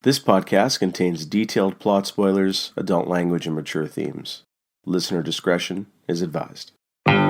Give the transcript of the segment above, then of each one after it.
This podcast contains detailed plot spoilers, adult language, and mature themes. Listener discretion is advised. Welcome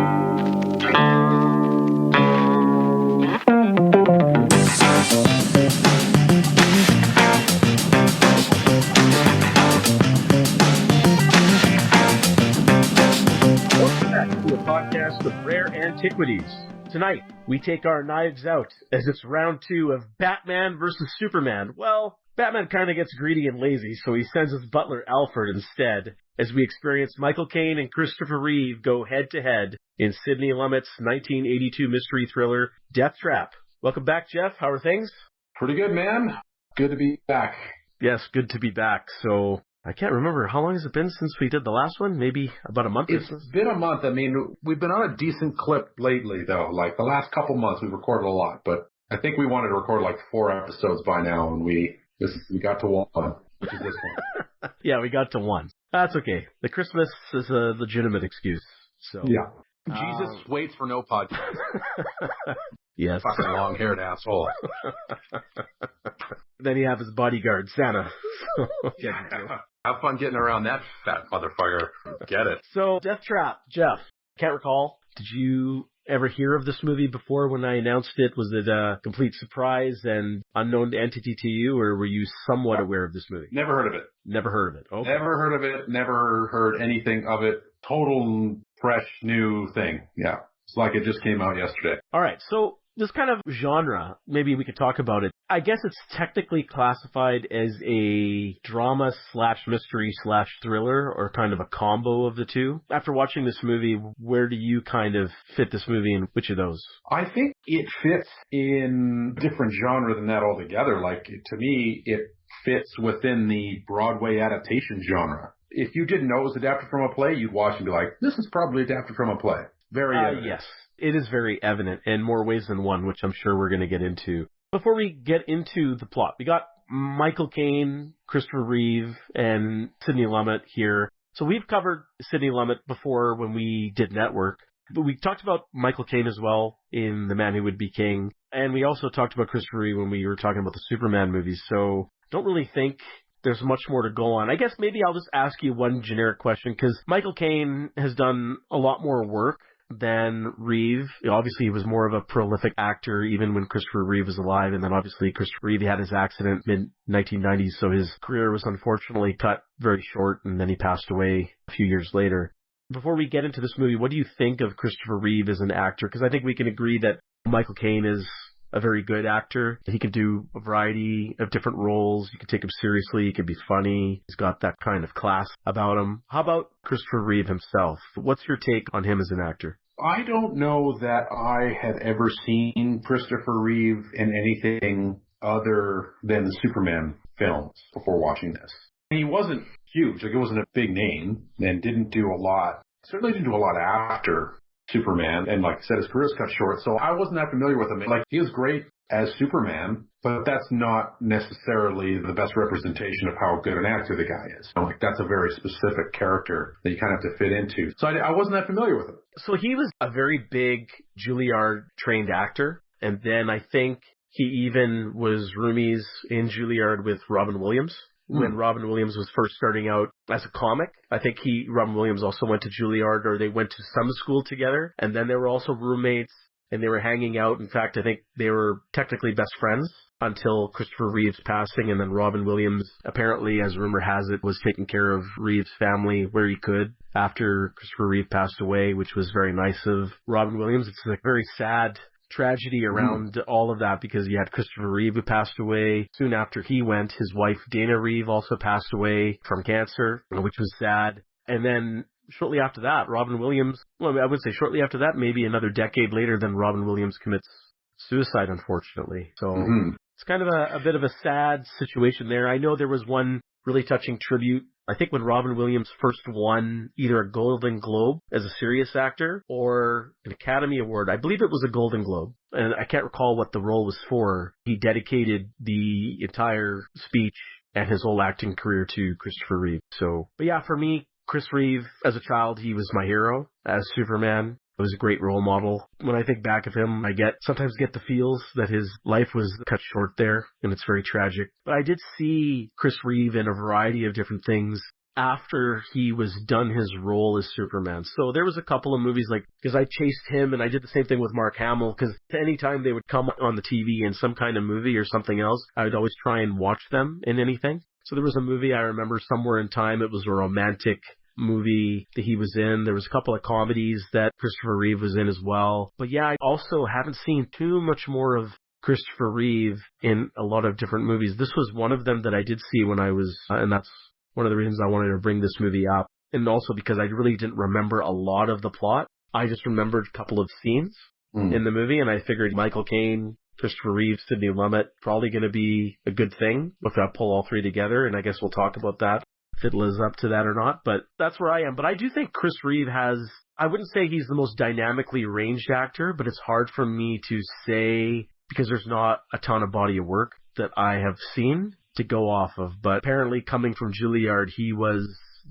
back to a podcast of rare antiquities. Tonight, we take our knives out as it's round 2 of Batman versus Superman. Well, Batman kind of gets greedy and lazy, so he sends his butler Alfred instead, as we experience Michael Caine and Christopher Reeve go head-to-head in Sidney Lumet's 1982 mystery thriller, Deathtrap. Welcome back, Jeff. How are things? Pretty good, man. Good to be back. Yes, good to be back. So, I can't remember. How long has it been since we did the last one? Maybe about a month or so? It's been a month. I mean, we've been on a decent clip lately, though. Like, the last couple months, we've recorded a lot. But I think we wanted to record like 4 episodes by now, and we got to 1, which is this one. Yeah, we got to 1. That's okay. The Christmas is a legitimate excuse. So yeah. Jesus waits for no podcast. Yes. Fucking long-haired asshole. Then you have his bodyguard, Santa. Have fun getting around that fat motherfucker. Get it. So, Deathtrap, Jeff, can't recall. Did you ever hear of this movie before when I announced it? Was it a complete surprise and unknown entity to you, or were you somewhat aware of this movie? Never heard of it. Never heard of it. Okay. Never heard of it. Never heard anything of it. Total fresh new thing. Yeah. It's like it just came out yesterday. All right. So this kind of genre, maybe we could talk about it. I guess it's technically classified as a drama / mystery / thriller, or kind of a combo of the two. After watching this movie, where do you kind of fit this movie in which of those? I think it fits in a different genre than that altogether. Like, to me, it fits within the Broadway adaptation genre. If you didn't know it was adapted from a play, you'd watch and be like, this is probably adapted from a play. Very evident. Yes, it is very evident in more ways than one, which I'm sure we're going to get into. Before we get into the plot, we got Michael Caine, Christopher Reeve, and Sidney Lumet here. So we've covered Sidney Lumet before when we did Network, but we talked about Michael Caine as well in The Man Who Would Be King, and we also talked about Christopher Reeve when we were talking about the Superman movies, so don't really think there's much more to go on. I guess maybe I'll just ask you one generic question, because Michael Caine has done a lot more work than Reeve. Obviously, he was more of a prolific actor even when Christopher Reeve was alive, and then obviously Christopher Reeve had his accident mid-1990s, so his career was unfortunately cut very short, and then he passed away a few years later. Before we get into this movie, what do you think of Christopher Reeve as an actor? Because I think we can agree that Michael Caine is a very good actor. He can do a variety of different roles. You can take him seriously. He can be funny. He's got that kind of class about him. How about Christopher Reeve himself? What's your take on him as an actor? I don't know that I had ever seen Christopher Reeve in anything other than the Superman films before watching this. He wasn't huge. Like, it wasn't a big name and didn't do a lot. Certainly didn't do a lot after Superman, and like I said, his career's cut short, so I wasn't that familiar with him. Like, he was great as Superman, but that's not necessarily the best representation of how good an actor the guy is. So, like, that's a very specific character that you kind of have to fit into. So I wasn't that familiar with him. So he was a very big Juilliard-trained actor, and then I think he even was roomies in Juilliard with Robin Williams. When Robin Williams was first starting out as a comic. I think Robin Williams also went to Juilliard, or they went to some school together, and then they were also roommates, and they were hanging out. In fact, I think they were technically best friends until Christopher Reeve's passing, and then Robin Williams, apparently, as rumor has it, was taking care of Reeve's family where he could after Christopher Reeve passed away, which was very nice of Robin Williams. It's a very sad tragedy around all of that, because you had Christopher Reeve who passed away. Soon after he went, his wife Dana Reeve also passed away from cancer, which was sad. And then shortly after that, Robin Williams, well, I would say shortly after that, maybe another decade later, then Robin Williams commits suicide, unfortunately. So it's kind of a bit of a sad situation there. I know there was one really touching tribute, I think, when Robin Williams first won either a Golden Globe as a serious actor or an Academy Award. I believe it was a Golden Globe, and I can't recall what the role was for. He dedicated the entire speech and his whole acting career to Christopher Reeve. So, but yeah, for me, Chris Reeve, as a child, he was my hero as Superman. It was a great role model. When I think back of him, I sometimes get the feels that his life was cut short there, and it's very tragic. But I did see Chris Reeve in a variety of different things after he was done his role as Superman. So there was a couple of movies because I chased him, and I did the same thing with Mark Hamill, because anytime they would come on the TV in some kind of movie or something else, I would always try and watch them in anything. So there was a movie I remember somewhere in time. It was a romantic movie that he was in. There was a couple of comedies that Christopher Reeve was in as well. But yeah, I also haven't seen too much more of Christopher Reeve in a lot of different movies. This was one of them that I did see when I was, and that's one of the reasons I wanted to bring this movie up. And also because I really didn't remember a lot of the plot. I just remembered a couple of scenes in the movie, and I figured Michael Caine, Christopher Reeve, Sidney Lumet, probably going to be a good thing if I pull all three together, and I guess we'll talk about that, if it lives up to that or not, but that's where I am. But I do think Chris Reeve I wouldn't say he's the most dynamically ranged actor, but it's hard for me to say because there's not a ton of body of work that I have seen to go off of. But apparently coming from Juilliard, he was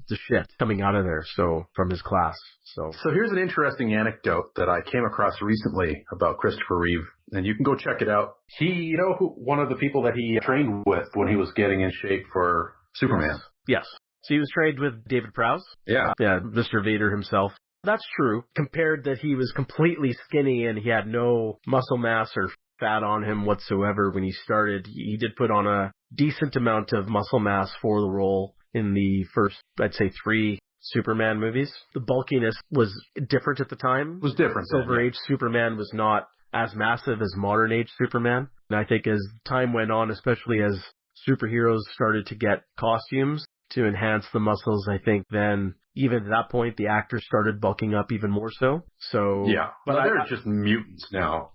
the shit coming out of there, so from his class. So here's an interesting anecdote that I came across recently about Christopher Reeve, and you can go check it out. One of the people that he trained with when he was getting in shape for Superman? Yes. So he was trained with David Prowse. Yeah. Yeah, Mr. Vader himself. That's true. Compared that he was completely skinny and he had no muscle mass or fat on him whatsoever when he started. He did put on a decent amount of muscle mass for the role in the first, I'd say, 3 Superman movies. The bulkiness was different at the time. It was different. Silver Age Superman was not as massive as modern age Superman. And I think as time went on, especially as superheroes started to get costumes to enhance the muscles, I think then even at that point the actors started bulking up even more so. So yeah, but they're just mutants now.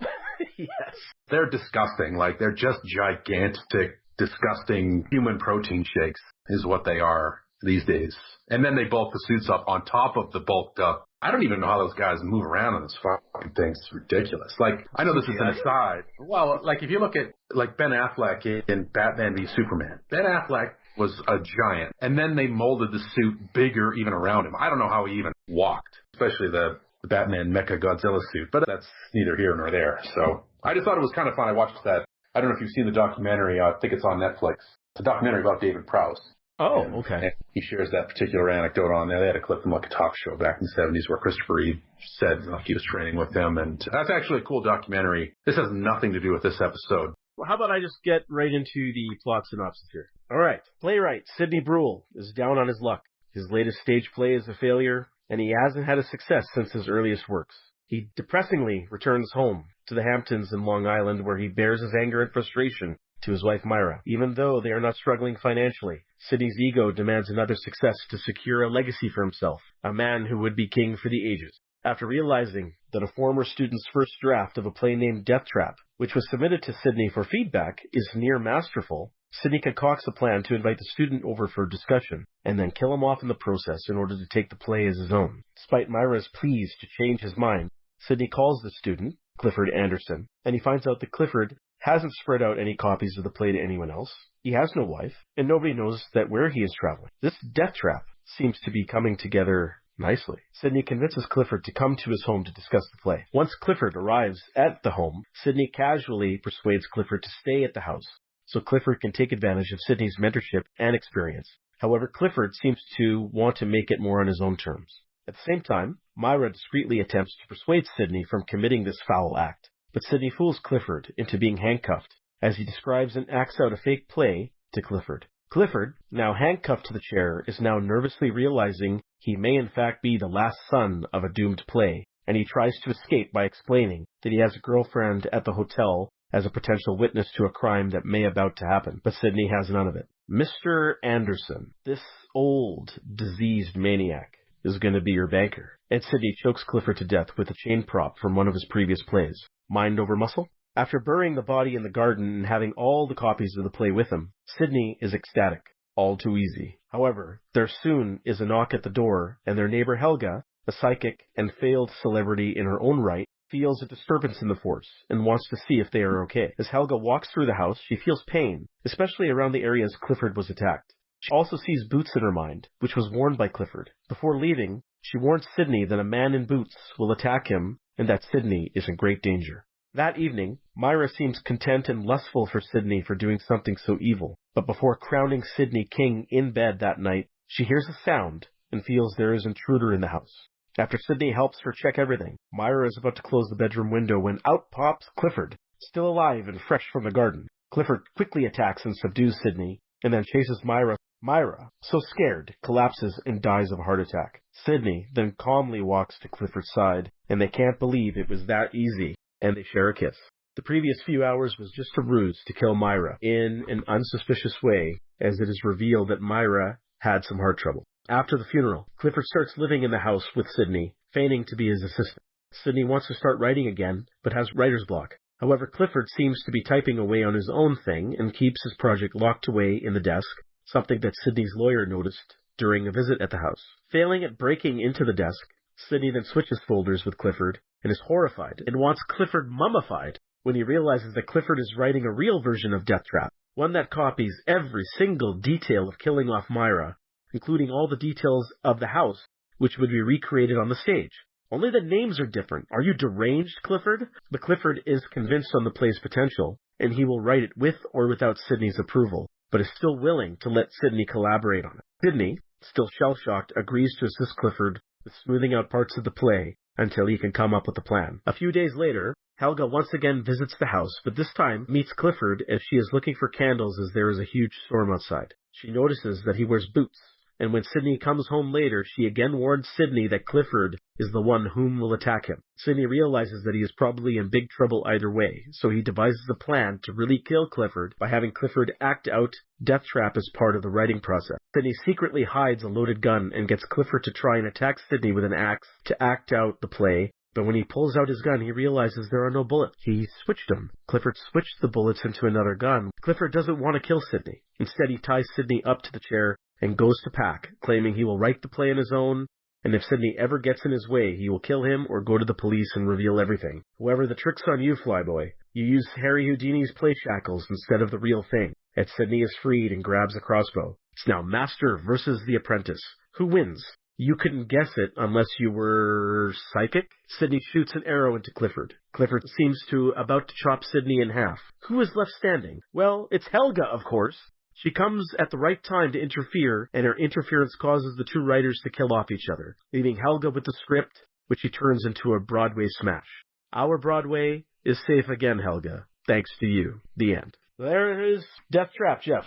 Yes, they're disgusting. They're just gigantic, disgusting human protein shakes is what they are these days. And then they bulk the suits up on top of the bulked up. I don't even know how those guys move around on this fucking thing. It's ridiculous. I know this is an aside. Well, if you look at Ben Affleck in Batman v Superman, Ben Affleck was a giant. And then they molded the suit bigger even around him. I don't know how he even walked, especially the Batman Mecha Godzilla suit. But that's neither here nor there. So I just thought it was kind of fun. I watched that. I don't know if you've seen the documentary. I think it's on Netflix. It's a documentary about David Prowse. Oh, okay. And he shares that particular anecdote on there. They had a clip from a talk show back in the 70s where Christopher Reeve said he was training with him. And that's actually a cool documentary. This has nothing to do with this episode. Well, how about I just get right into the plot synopsis here? All right. Playwright Sidney Brule is down on his luck. His latest stage play is a failure, and he hasn't had a success since his earliest works. He depressingly returns home to the Hamptons in Long Island, where he bears his anger and frustration to his wife Myra. Even though they are not struggling financially, Sidney's ego demands another success to secure a legacy for himself, a man who would be king for the ages. After realizing that a former student's first draft of a play named Deathtrap, which was submitted to Sidney for feedback, is near masterful, Sidney concocts a plan to invite the student over for discussion, and then kill him off in the process in order to take the play as his own. Despite Myra's pleas to change his mind, Sidney calls the student, Clifford Anderson, and he finds out that Clifford hasn't spread out any copies of the play to anyone else. He has no wife, and nobody knows that where he is traveling. This death trap seems to be coming together nicely. Sidney convinces Clifford to come to his home to discuss the play. Once Clifford arrives at the home, Sidney casually persuades Clifford to stay at the house, so Clifford can take advantage of Sidney's mentorship and experience. However, Clifford seems to want to make it more on his own terms. At the same time, Myra discreetly attempts to persuade Sidney from committing this foul act, but Sidney fools Clifford into being handcuffed, as he describes and acts out a fake play to Clifford. Clifford, now handcuffed to the chair, is now nervously realizing he may in fact be the last son of a doomed play, and he tries to escape by explaining that he has a girlfriend at the hotel as a potential witness to a crime that may about to happen, but Sidney has none of it. Mr. Anderson, this old, diseased maniac, is going to be your banker. And Sidney chokes Clifford to death with a chain prop from one of his previous plays. Mind over muscle? After burying the body in the garden and having all the copies of the play with him, Sidney is ecstatic. All too easy. However, there soon is a knock at the door, and their neighbor Helga, a psychic and failed celebrity in her own right, feels a disturbance in the force and wants to see if they are okay. As Helga walks through the house, she feels pain, especially around the areas Clifford was attacked. She also sees boots in her mind, which was worn by Clifford. Before leaving, She warns Sidney that a man in boots will attack him and that Sidney is in great danger. That evening, Myra seems content and lustful for Sidney for doing something so evil. But before crowning Sidney king in bed that night, she hears a sound and feels there is an intruder in the house. After Sidney helps her check everything, Myra is about to close the bedroom window when out pops Clifford, still alive and fresh from the garden. Clifford quickly attacks and subdues Sidney, and then chases Myra. Myra, so scared, collapses and dies of a heart attack. Sidney then calmly walks to Clifford's side, and they can't believe it was that easy, and they share a kiss. The previous few hours was just a ruse to kill Myra in an unsuspicious way, as it is revealed that Myra had some heart trouble. After the funeral, Clifford starts living in the house with Sidney, feigning to be his assistant. Sidney wants to start writing again, but has writer's block. However, Clifford seems to be typing away on his own thing and keeps his project locked away in the desk, something that Sidney's lawyer noticed during a visit at the house. Failing at breaking into the desk, Sidney then switches folders with Clifford and is horrified and wants Clifford mummified when he realizes that Clifford is writing a real version of Deathtrap, one that copies every single detail of killing off Myra, including all the details of the house, which would be recreated on the stage. Only the names are different. Are you deranged, Clifford? But Clifford is convinced on the play's potential, and he will write it with or without Sidney's approval, but is still willing to let Sidney collaborate on it. Sidney, still shell-shocked, agrees to assist Clifford with smoothing out parts of the play until he can come up with a plan. A few days later, Helga once again visits the house, but this time meets Clifford as she is looking for candles as there is a huge storm outside. She notices that he wears boots, and when Sidney comes home later, she again warns Sidney that Clifford is the one whom will attack him. Sidney realizes that he is probably in big trouble either way, so he devises a plan to really kill Clifford by having Clifford act out Deathtrap as part of the writing process. Sidney secretly hides a loaded gun and gets Clifford to try and attack Sidney with an axe to act out the play, but when he pulls out his gun, he realizes there are no bullets. He switched them. Clifford switched the bullets into another gun. Clifford doesn't want to kill Sidney. Instead, he ties Sidney up to the chair and goes to pack, claiming he will write the play on his own, and if Sidney ever gets in his way, he will kill him or go to the police and reveal everything. However, the trick's on you, Flyboy. You use Harry Houdini's play shackles instead of the real thing. As Sidney is freed and grabs a crossbow. It's now Master versus the Apprentice. Who wins? You couldn't guess it unless you were psychic. Sidney shoots an arrow into Clifford. Clifford seems to about to chop Sidney in half. Who is left standing? Well, it's Helga, of course. She comes at the right time to interfere, and her interference causes the two writers to kill off each other, leaving Helga with the script, which she turns into a Broadway smash. Our Broadway is safe again, Helga. Thanks to you. The end. There is Deathtrap, Jeff.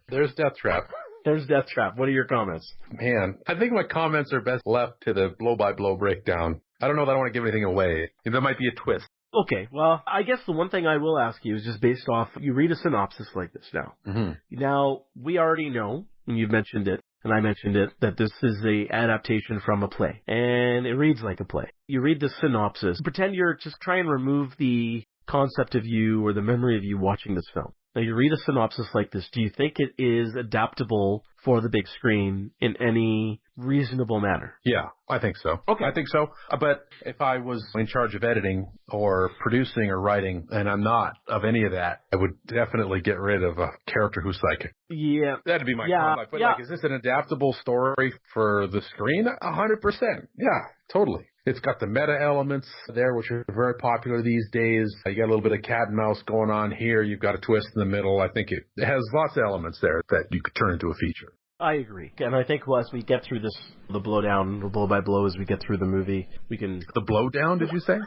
There's Deathtrap. There's Deathtrap. What are your comments? Man, I think my comments are best left to the blow-by-blow breakdown. I don't know that I want to give anything away. There might be a twist. Okay, well, I guess the one thing I will ask you is just based off, you read a synopsis like this now. Mm-hmm. Now, we already know, and you've mentioned it, and I mentioned it, that this is the adaptation from a play. And it reads like a play. You read the synopsis. Pretend you're just trying to remove the concept of you or the memory of you watching this film. Now, you read a synopsis like this. Do you think it is adaptable for the big screen in any reasonable manner? Yeah, I think so. Okay. I think so. But if I was in charge of editing or producing or writing, and I'm not of any of that, I would definitely get rid of a character who's psychic. Yeah. That'd be my comment. But is this an adaptable story for the screen? 100%. Yeah, totally. It's got the meta elements there, which are very popular these days. You got a little bit of cat and mouse going on here. You've got a twist in the middle. I think it has lots of elements there that you could turn into a feature. I agree. And I think as we get through this, the blowdown, the blow-by-blow, as we get through the movie, we can... The blowdown, did you say?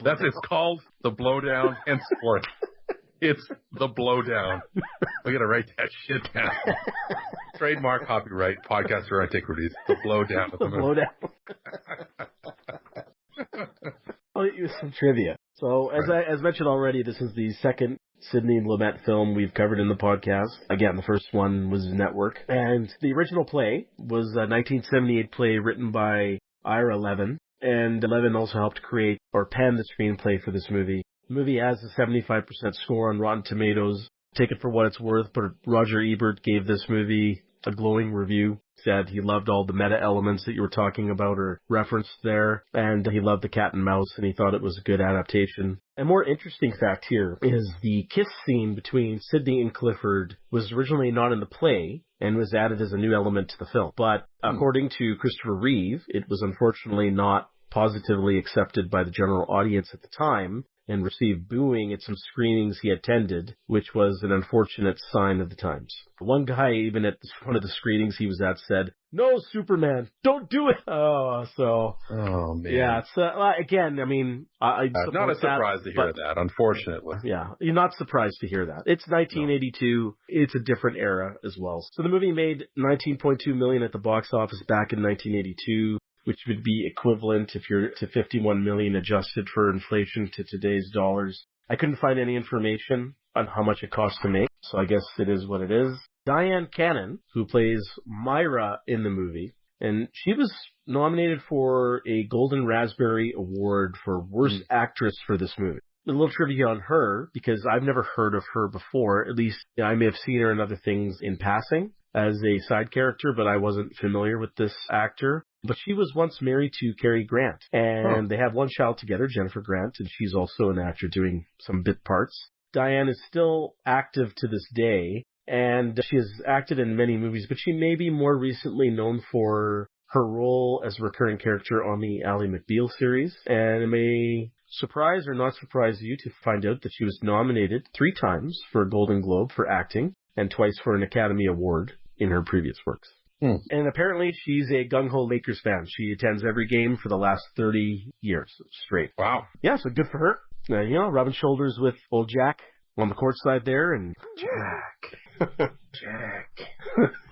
That's it's called the blowdown henceforth. It's the blowdown. We got to write that shit down. Trademark, copyright, podcaster antiquities. The blowdown. The blowdown. I'll hit you with some trivia. So, as mentioned already, this is the second Sidney Lumet film we've covered in the podcast. Again, the first one was Network. And the original play was a 1978 play written by Ira Levin. And Levin also helped create or pen the screenplay for this movie. The movie has a 75% score on Rotten Tomatoes. Take it for what it's worth, but Roger Ebert gave this movie a glowing review. Said he loved all the meta elements that you were talking about or referenced there, and he loved the cat and mouse, and he thought it was a good adaptation. A more interesting fact here is the kiss scene between Sidney and Clifford was originally not in the play and was added as a new element to the film. But according to Christopher Reeve, it was unfortunately not positively accepted by the general audience at the time and received booing at some screenings he attended, which was an unfortunate sign of the times. One guy, even at one of the screenings he was at, said, "No, Superman, don't do it." Oh, man. Yeah, it's, again, I mean, I'm not a surprise to hear that, unfortunately. Yeah, you're not surprised to hear that. It's 1982. No. It's a different era as well. So the movie made $19.2 million at the box office back in 1982. Which would be equivalent, if you're to $51 million adjusted for inflation to today's dollars. I couldn't find any information on how much it cost to make, so I guess it is what it is. Dyan Cannon, who plays Myra in the movie, and she was nominated for a Golden Raspberry Award for Worst Actress for this movie. A little trivia on her, because I've never heard of her before. At least I may have seen her in other things in passing as a side character, but I wasn't familiar with this actor. But she was once married to Cary Grant, and they have one child together, Jennifer Grant, and she's also an actor doing some bit parts. Dyan is still active to this day, and she has acted in many movies, but she may be more recently known for her role as a recurring character on the Ally McBeal series. And it may surprise or not surprise you to find out that she was nominated 3 times for a Golden Globe for acting, and twice for an Academy Award in her previous works. And apparently she's a gung-ho Lakers fan. She attends every game for the last 30 years straight. Wow. Yeah, so good for her. Rubbing shoulders with old Jack on the court side there. And Jack.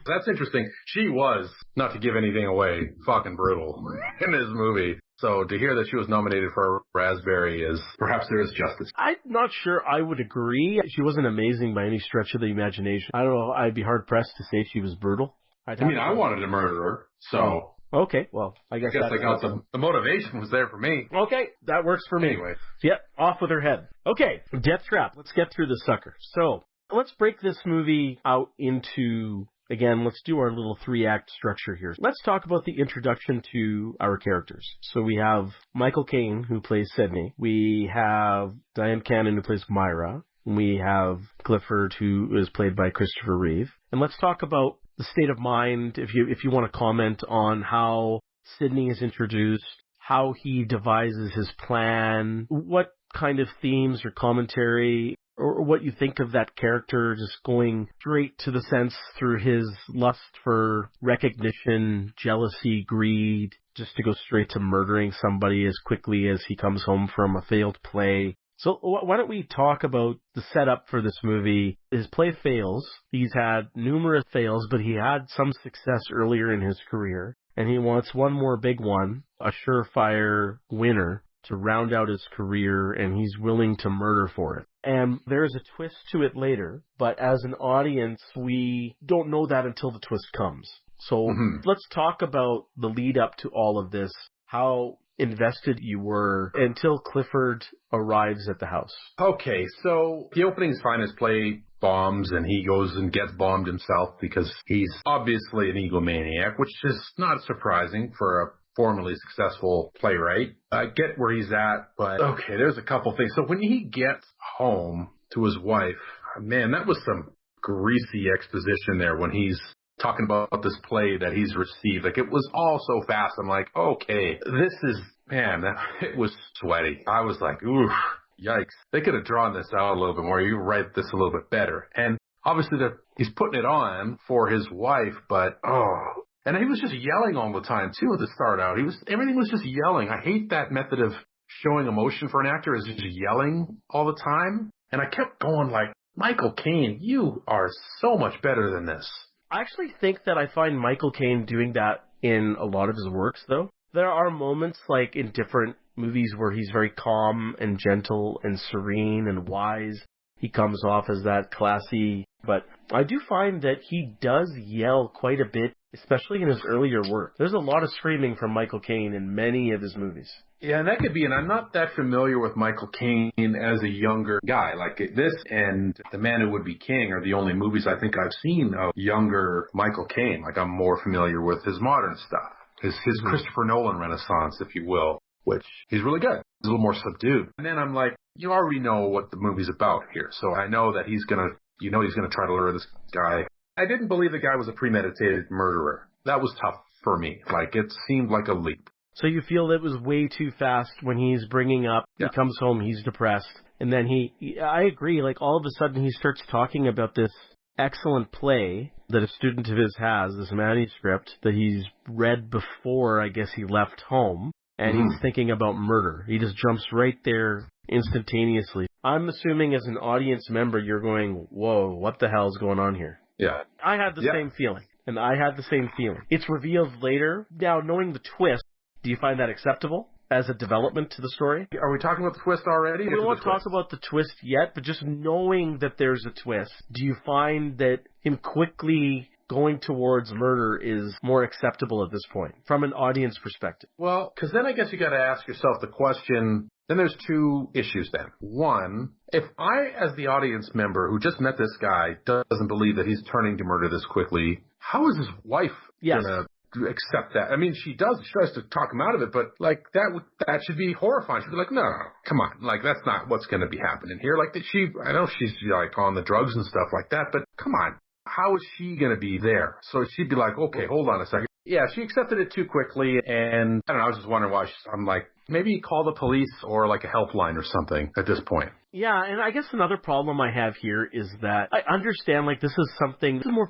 That's interesting. She was, not to give anything away, fucking brutal in this movie. So to hear that she was nominated for a Raspberry is, perhaps there is justice. I'm not sure I would agree. She wasn't amazing by any stretch of the imagination. I don't know. I'd be hard-pressed to say she was brutal. I wanted to murder her, so... Okay, well, I guess I got the motivation was there for me. Okay, that works for me. Anyway. Yep, off with her head. Okay, Deathtrap. Let's get through this sucker. So, let's break this movie out into... Again, let's do our little 3-act structure here. Let's talk about the introduction to our characters. So we have Michael Caine, who plays Sidney. We have Dyan Cannon, who plays Myra. We have Clifford, who is played by Christopher Reeve. And let's talk about the state of mind, if you want to comment on how Sidney is introduced, how he devises his plan, what kind of themes or commentary, or what you think of that character just going straight to the sense through his lust for recognition, jealousy, greed, just to go straight to murdering somebody as quickly as he comes home from a failed play. So why don't we talk about the setup for this movie? His play fails. He's had numerous fails, but he had some success earlier in his career. And he wants one more big one, a surefire winner, to round out his career, and he's willing to murder for it. And there's a twist to it later, but as an audience, we don't know that until the twist comes. So let's talk about the lead up to all of this, how invested you were until Clifford arrives at the house. Okay, so the opening's fine. His play bombs, and he goes and gets bombed himself because he's obviously an egomaniac, which is not surprising for a formerly successful playwright. I get where he's at, but okay, there's a couple things. So when he gets home to his wife, man, that was some greasy exposition there when he's talking about this play that he's received. Like, it was all so fast. I'm like, okay, this is, man, it was sweaty. I was like, oof, yikes. They could have drawn this out a little bit more. You write this a little bit better. And obviously he's putting it on for his wife, but, and he was just yelling all the time, too, to start out. Everything was just yelling. I hate that method of showing emotion for an actor, is just yelling all the time. And I kept going like, Michael Caine, you are so much better than this. I actually think that I find Michael Caine doing that in a lot of his works, though. There are moments, like in different movies, where he's very calm and gentle and serene and wise. He comes off as that classy. But I do find that he does yell quite a bit, especially in his earlier work. There's a lot of screaming from Michael Caine in many of his movies. Yeah, and that could be, and I'm not that familiar with Michael Caine as a younger guy. Like this and The Man Who Would Be King are the only movies I think I've seen of younger Michael Caine. Like I'm more familiar with his modern stuff, his Christopher Nolan renaissance, if you will, which he's really good. He's a little more subdued. And then I'm like, you already know what the movie's about here. So I know that he's gonna try to lure this guy. I didn't believe the guy was a premeditated murderer. That was tough for me. Like it seemed like a leap. So you feel it was way too fast when he's bringing up, He comes home, he's depressed, and then I agree, like all of a sudden he starts talking about this excellent play that a student of his has, this manuscript that he's read before, I guess he left home, and he's thinking about murder. He just jumps right there instantaneously. I'm assuming as an audience member, you're going, whoa, what the hell's going on here? Yeah. I had the same feeling, and I had the same feeling. It's revealed later. Now, knowing the twist, do you find that acceptable as a development to the story? Are we talking about the twist already? We won't talk about the twist yet, but just knowing that there's a twist, do you find that him quickly going towards murder is more acceptable at this point from an audience perspective? Well, because then I guess you got to ask yourself the question, then there's two issues then. One, if I, as the audience member who just met this guy, doesn't believe that he's turning to murder this quickly, how is his wife going to accept that? I mean, she does. She tries to talk him out of it, but like that should be horrifying. She'd be like, no, come on, like that's not what's going to be happening here. Like I know she's like on the drugs and stuff like that, but come on, how is she going to be there? So she'd be like, okay, hold on a second. Yeah, she accepted it too quickly, and I don't know. I was just wondering why. I'm like, maybe call the police or like a helpline or something at this point. Yeah, and I guess another problem I have here is that I understand like this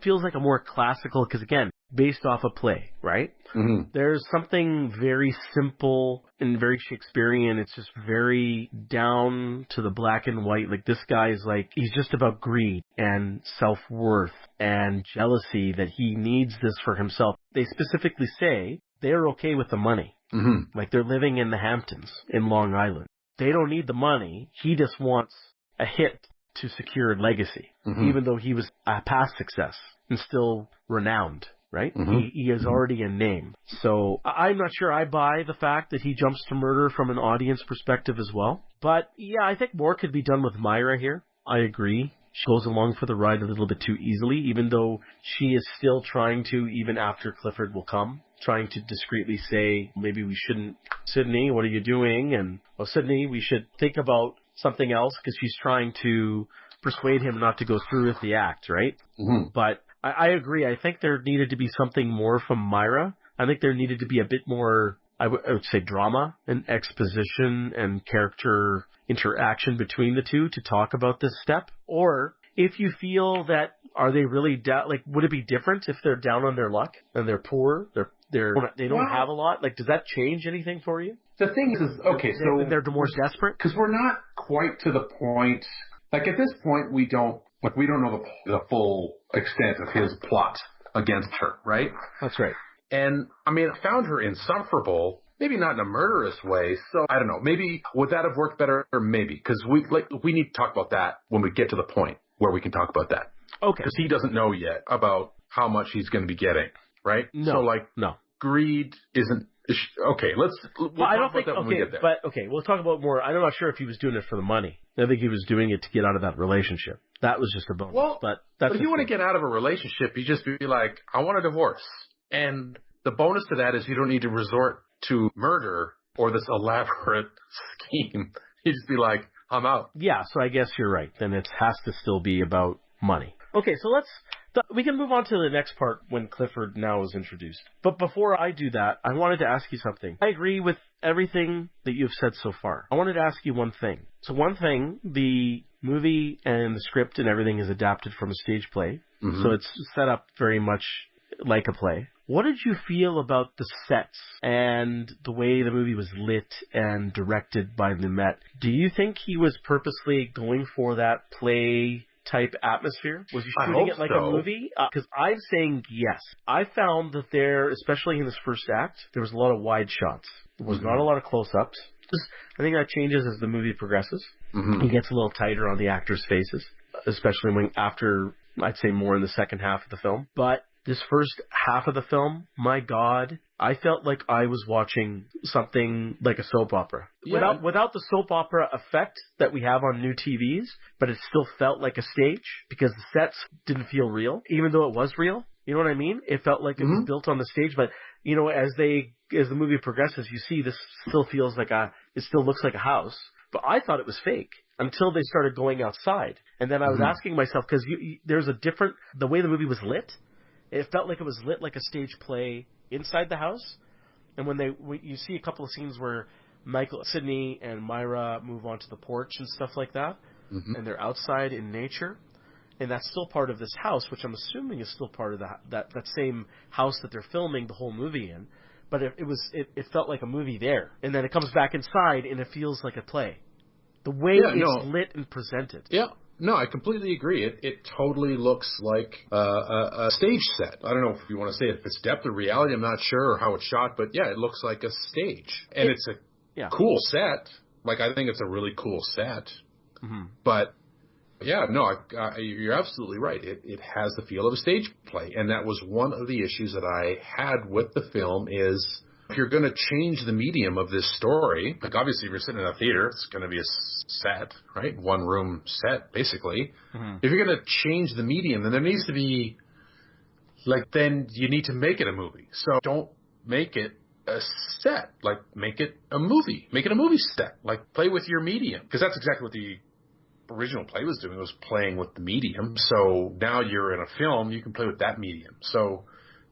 feels like a more classical, because again, based off a play, right? Mm-hmm. There's something very simple and very Shakespearean. It's just very down to the black and white. Like this guy's like, he's just about greed and self-worth and jealousy that he needs this for himself. They specifically say they're okay with the money. Mm-hmm. Like they're living in the Hamptons in Long Island. They don't need the money. He just wants a hit to secure legacy, even though he was a past success and still renowned, right? Mm-hmm. He is already a name. So I'm not sure I buy the fact that he jumps to murder from an audience perspective as well. But yeah, I think more could be done with Myra here. I agree. She goes along for the ride a little bit too easily, even though she is still trying to, even after Clifford will come, trying to discreetly say, maybe we shouldn't, Sydney, what are you doing? And, well, Sydney, we should think about something else, because she's trying to persuade him not to go through with the act, right? Mm-hmm. But I agree. I think there needed to be something more from Myra. I think there needed to be a bit more, I would say, drama and exposition and character interaction between the two to talk about this step. Or if you feel that, are they really would it be different if they're down on their luck and they're poor, they don't have a lot? Like, does that change anything for you? The thing is, okay, so they're more desperate because we're not quite to the point. Like at this point, we don't know the full extent of his plot against her, right? That's right. And I mean, I found her insufferable. Maybe not in a murderous way. So I don't know. Maybe would that have worked better? Or maybe, because we need to talk about that when we get to the point where we can talk about that. Okay. Because he doesn't know yet about how much he's going to be getting, right? No. So greed isn't. Okay, we'll talk about that when we get there. But okay, we'll talk about more. I'm not sure if he was doing it for the money. I think he was doing it to get out of that relationship. That was just a bonus. Well, but if you want to get out of a relationship, you just be like, I want a divorce. And the bonus to that is you don't need to resort to murder or this elaborate scheme. You just be like, I'm out. Yeah, so I guess you're right. Then it has to still be about money. Okay, so we can move on to the next part when Clifford now is introduced. But before I do that, I wanted to ask you something. I agree with everything that you've said so far. I wanted to ask you one thing. So one thing, the movie and the script and everything is adapted from a stage play. Mm-hmm. So it's set up very much like a play. What did you feel about the sets and the way the movie was lit and directed by Lumet? Do you think he was purposely going for that play type atmosphere? Was he shooting it like a movie? Because I'm saying yes. I found that there, especially in this first act, there was a lot of wide shots. There was not a lot of close-ups. I think that changes as the movie progresses. Mm-hmm. He gets a little tighter on the actors' faces, especially after, I'd say, more in the second half of the film. But This first half of the film, my God, I felt like I was watching something like a soap opera. Yeah. Without the soap opera effect that we have on new TVs, but it still felt like a stage because the sets didn't feel real, even though it was real. You know what I mean? It felt like it was built on the stage, but you know, as the movie progresses, you see this still feels like it still looks like a house. But I thought it was fake until they started going outside. And then I was asking myself, because there's the way the movie was lit, it felt like it was lit like a stage play inside the house. And when you see a couple of scenes where Sydney and Myra move onto the porch and stuff like that, and they're outside in nature, and that's still part of this house, which I'm assuming is still part of that same house that they're filming the whole movie in. But it felt like a movie there. And then it comes back inside, and it feels like a play. The way it's lit and presented. Yeah. No, I completely agree. It totally looks like a stage set. I don't know if you want to say if it's depth of reality. I'm not sure, or how it's shot, but yeah, it looks like a stage, and it's a cool set. Like, I think it's a really cool set. But yeah, no, you're absolutely right. It has the feel of a stage play, and that was one of the issues that I had with the film is, if you're going to change the medium of this story, like obviously if you're sitting in a theater, it's going to be a set, right? One room set, basically. If you're going to change the medium, then there needs to be, then you need to make it a movie. So don't make it a set. Like, make it a movie. Make it a movie set. Like, play with your medium. Because that's exactly what the original play was doing, was playing with the medium. So now you're in a film, you can play with that medium. So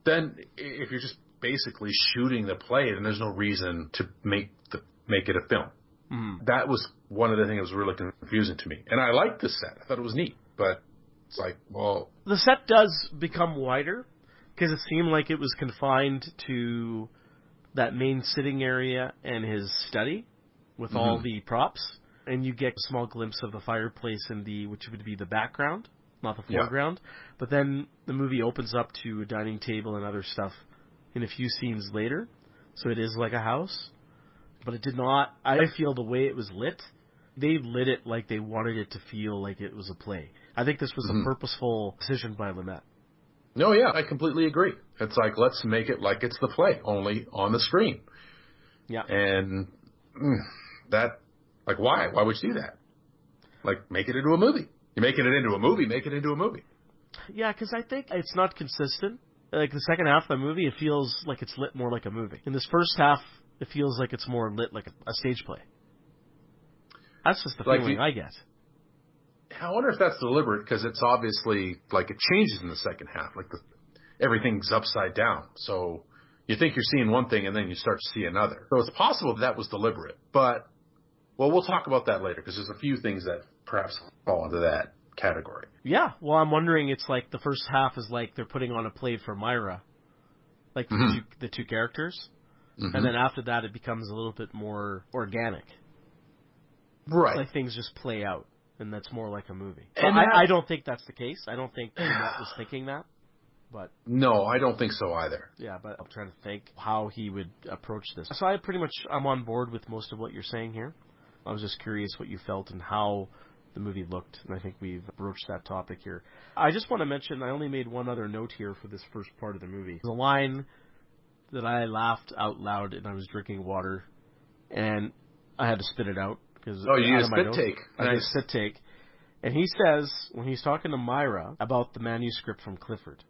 then if you're just basically shooting the play, then there's no reason to make it a film. That was one of the things that was really confusing to me. And I liked the set. I thought it was neat. But it's like, well... The set does become wider, because it seemed like it was confined to that main sitting area and his study with all the props. And you get a small glimpse of the fireplace which would be the background, not the foreground. But then the movie opens up to a dining table and other stuff in a few scenes later. So it is like a house. But it did not... I feel the way it was lit, they lit it like they wanted it to feel like it was a play. I think this was a purposeful decision by Lumet. No, yeah, I completely agree. It's like, let's make it like it's the play, only on the screen. Yeah. And that... Like, why? Why would you do that? Like, make it into a movie. You're making it into a movie, make it into a movie. Yeah, because I think it's not consistent. Like, the second half of the movie, it feels like it's lit more like a movie. In this first half, it feels like it's more lit like a stage play. That's just the feeling I get. I wonder if that's deliberate, because it's obviously, like, it changes in the second half. Like, everything's upside down. So you think you're seeing one thing, and then you start to see another. So it's possible that was deliberate. But, well, we'll talk about that later, because there's a few things that perhaps fall into that category. Yeah, well, I'm wondering, it's like the first half is like they're putting on a play for Myra. Like, the two characters. And then after that, it becomes a little bit more organic. Right. Like, things just play out, and that's more like a movie. So I don't think that's the case. I don't think Matt was thinking that. But no, I don't think so either. Yeah, but I'm trying to think how he would approach this. So I'm on board with most of what you're saying here. I was just curious what you felt and how the movie looked, and I think we've broached that topic here. I just want to mention, I only made one other note here for this first part of the movie. There's a line that I laughed out loud, and I was drinking water, and I had to spit it out. You used a spit take. I did a spit take. And he says, when he's talking to Myra about the manuscript from Clifford,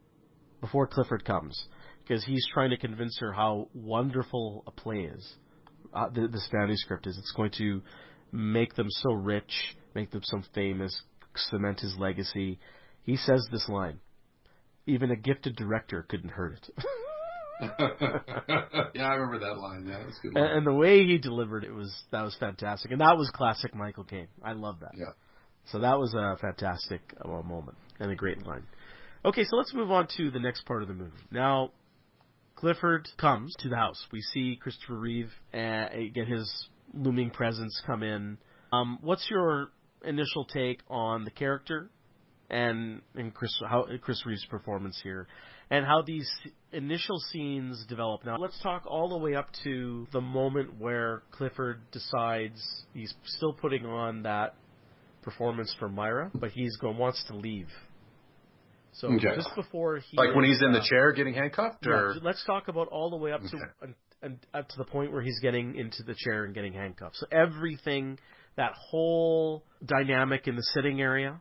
before Clifford comes, because he's trying to convince her how wonderful a play is, this manuscript is. It's going to make them so rich, make them so famous, cement his legacy. He says this line, even a gifted director couldn't hurt it. Yeah, I remember that line. Yeah, that's a good line. And the way he delivered it that was fantastic. And that was classic Michael Caine. I love that. Yeah. So that was a fantastic moment and a great line. Okay, so let's move on to the next part of the movie. Now, Clifford comes to the house. We see Christopher Reeve get his looming presence come in. What's your initial take on the character and Chris Reeve's performance here, and how these initial scenes develop? Now, let's talk all the way up to the moment where Clifford decides he's still putting on that performance for Myra, but wants to leave. So just before he... Like when he's in the chair getting handcuffed? Or? Yeah, let's talk about all the way up to and up to the point where he's getting into the chair and getting handcuffed. So everything, that whole dynamic in the sitting area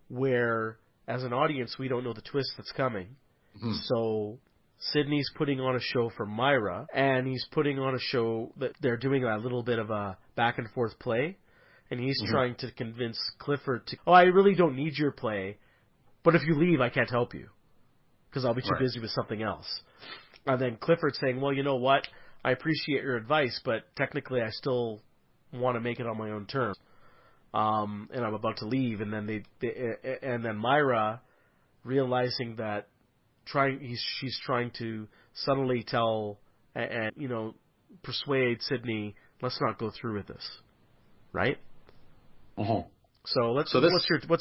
where, as an audience, we don't know the twist that's coming. Mm-hmm. So Sidney's putting on a show for Myra, and he's putting on a show that they're doing a little bit of a back-and-forth play, and he's trying to convince Clifford to, I really don't need your play, but if you leave, I can't help you, because I'll be too busy with something else. And then Clifford saying, well, you know what, I appreciate your advice, but technically I still want to make it on my own terms. And I'm about to leave, and then and then Myra, realizing that she's trying to subtly tell and persuade Sidney, let's not go through with this, right? Uh-huh. So what's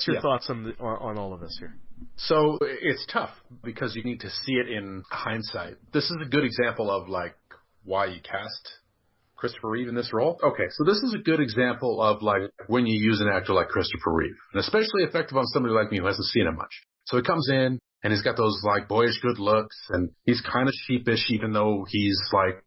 your thoughts on all of this here? So it's tough because you need to see it in hindsight. This is a good example of like why you cast Christopher Reeve in this role. Okay, so this is a good example of like when you use an actor like Christopher Reeve, and especially effective on somebody like me who hasn't seen him much. So he comes in and he's got those like boyish good looks, and he's kind of sheepish even though he's like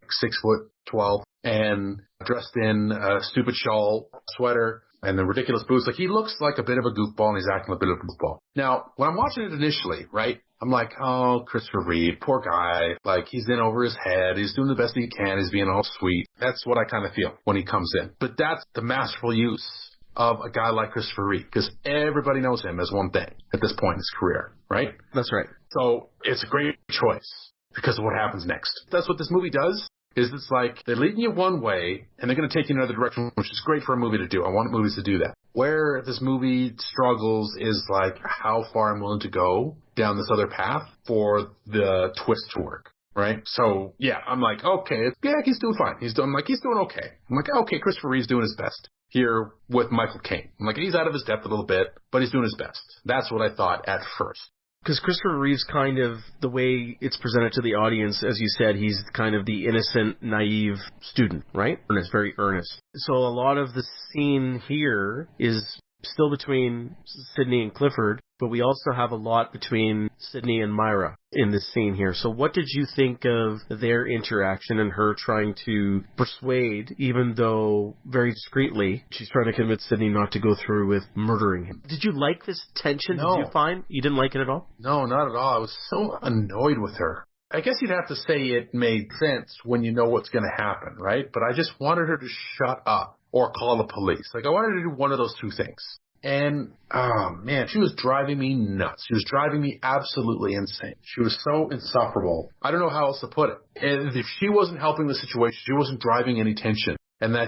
6'12" and dressed in a stupid shawl, sweater, and the ridiculous boots. Like he looks like a bit of a goofball, and he's acting a bit of a goofball. Now, when I'm watching it initially, right, I'm like, oh, Christopher Reeve, poor guy. Like, he's in over his head. He's doing the best he can. He's being all sweet. That's what I kind of feel when he comes in. But that's the masterful use of a guy like Christopher Reeve, because everybody knows him as one thing at this point in his career, right? That's right. So it's a great choice because of what happens next. That's what this movie does. Is it's like they're leading you one way and they're going to take you in another direction, which is great for a movie to do. I want movies to do that. Where this movie struggles is like how far I'm willing to go down this other path for the twist to work, right? So yeah, I'm like, okay, he's doing fine. He's doing okay. I'm like, okay, Christopher Reeve's doing his best here with Michael Caine. I'm like, he's out of his depth a little bit, but he's doing his best. That's what I thought at first. Because Christopher Reeve's kind of, the way it's presented to the audience, as you said, he's kind of the innocent, naive student, right? And it's very earnest. So a lot of the scene here is still between Sidney and Clifford, but we also have a lot between Sidney and Myra in this scene here. So what did you think of their interaction and her trying to persuade, even though very discreetly, she's trying to convince Sidney not to go through with murdering him? Did you like this tension? No. Did you find? You didn't like it at all? No, not at all. I was so annoyed with her. I guess you'd have to say it made sense when you know what's going to happen, right? But I just wanted her to shut up or call the police. Like, I wanted her to do one of those two things. And, oh man, she was driving me nuts. She was driving me absolutely insane. She was so insufferable. I don't know how else to put it. And if she wasn't helping the situation, she wasn't driving any tension. And I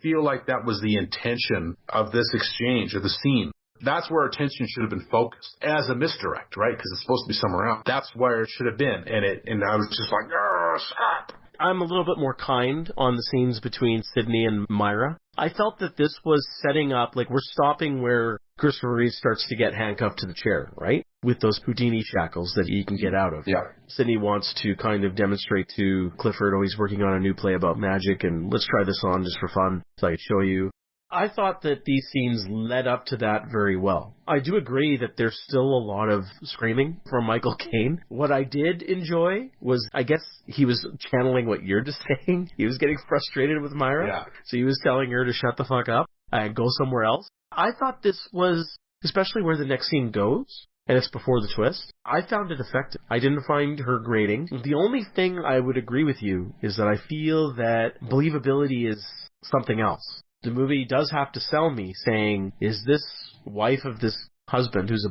feel like that was the intention of this exchange, or the scene. That's where attention should have been focused as a misdirect, right? Because it's supposed to be somewhere else. That's where it should have been. And I was just like, stop. I'm a little bit more kind on the scenes between Sidney and Myra. I felt that this was setting up, like, we're stopping where Christopher Reeve starts to get handcuffed to the chair, right? With those Houdini shackles that he can get out of. Yeah. Sidney wants to kind of demonstrate to Clifford, he's working on a new play about magic, and let's try this on just for fun so I can show you. I thought that these scenes led up to that very well. I do agree that there's still a lot of screaming from Michael Caine. What I did enjoy was, I guess he was channeling what you're just saying. He was getting frustrated with Myra. Yeah. So he was telling her to shut the fuck up and go somewhere else. I thought this was, especially where the next scene goes, and it's before the twist, I found it effective. I didn't find her grating. The only thing I would agree with you is that I feel that believability is something else. The movie does have to sell me saying, is this wife of this husband who's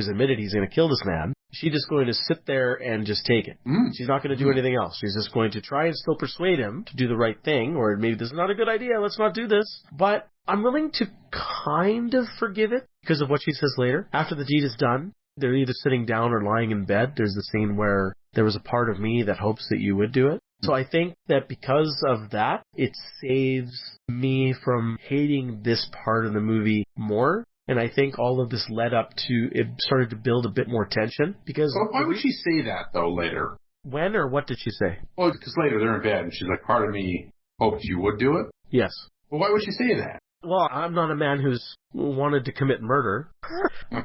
admitted he's going to kill this man, is she just going to sit there and just take it? She's not going to do anything else. She's just going to try and still persuade him to do the right thing, or maybe this is not a good idea, let's not do this. But I'm willing to kind of forgive it because of what she says later. After the deed is done, they're either sitting down or lying in bed. There's the scene where there was a part of me that hopes that you would do it. So I think that because of that, it saves me from hating this part of the movie more. And I think all of this led up to, it started to build a bit more tension. Because why would she say that, though, later? When or what did she say? Well, because later they're in bed and she's like, part of me hoped you would do it. Yes. Well, why would she say that? Well, I'm not a man who's wanted to commit murder.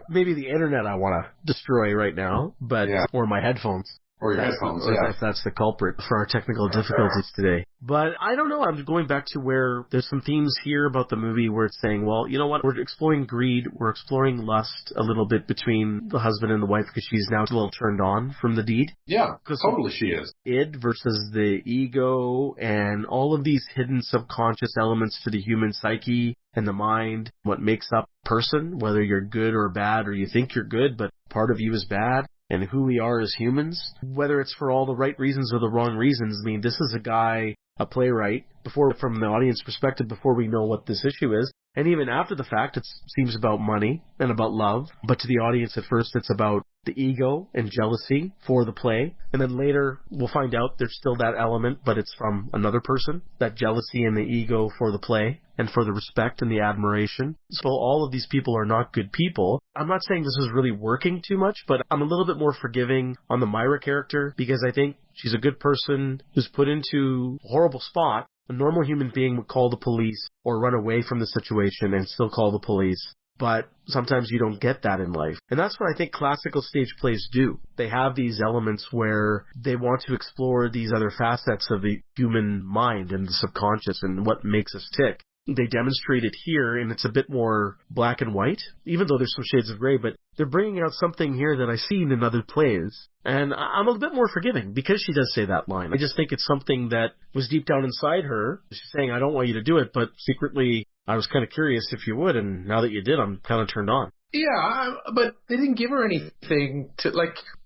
maybe the internet I want to destroy right now, but or my headphones. Or your headphones, if that's the culprit for our technical difficulties today. But I don't know. I'm going back to where there's some themes here about the movie where it's saying, well, you know what? We're exploring greed. We're exploring lust a little bit between the husband and the wife because she's now a little turned on from the deed. Yeah, totally she is. Id versus the ego and all of these hidden subconscious elements to the human psyche and the mind, what makes up a person, whether you're good or bad or you think you're good, but part of you is bad. And who we are as humans, whether it's for all the right reasons or the wrong reasons. I mean, this is a guy, a playwright, from the audience perspective, before we know what this issue is. And even after the fact, it seems about money and about love. But to the audience at first, it's about the ego and jealousy for the play. And then later, we'll find out there's still that element, but it's from another person, that jealousy and the ego for the play and for the respect and the admiration. So all of these people are not good people. I'm not saying this is really working too much, but I'm a little bit more forgiving on the Myra character because I think she's a good person who's put into a horrible spot. A normal human being would call the police or run away from the situation and still call the police. But sometimes you don't get that in life. And that's what I think classical stage plays do. They have these elements where they want to explore these other facets of the human mind and the subconscious and what makes us tick. They demonstrate it here, and it's a bit more black and white, even though there's some shades of gray, but they're bringing out something here that I've seen in other plays. And I'm a bit more forgiving because she does say that line. I just think it's something that was deep down inside her. She's saying, I don't want you to do it, but secretly I was kind of curious if you would, and now that you did, I'm kind of turned on. Yeah, but they didn't give her anything to,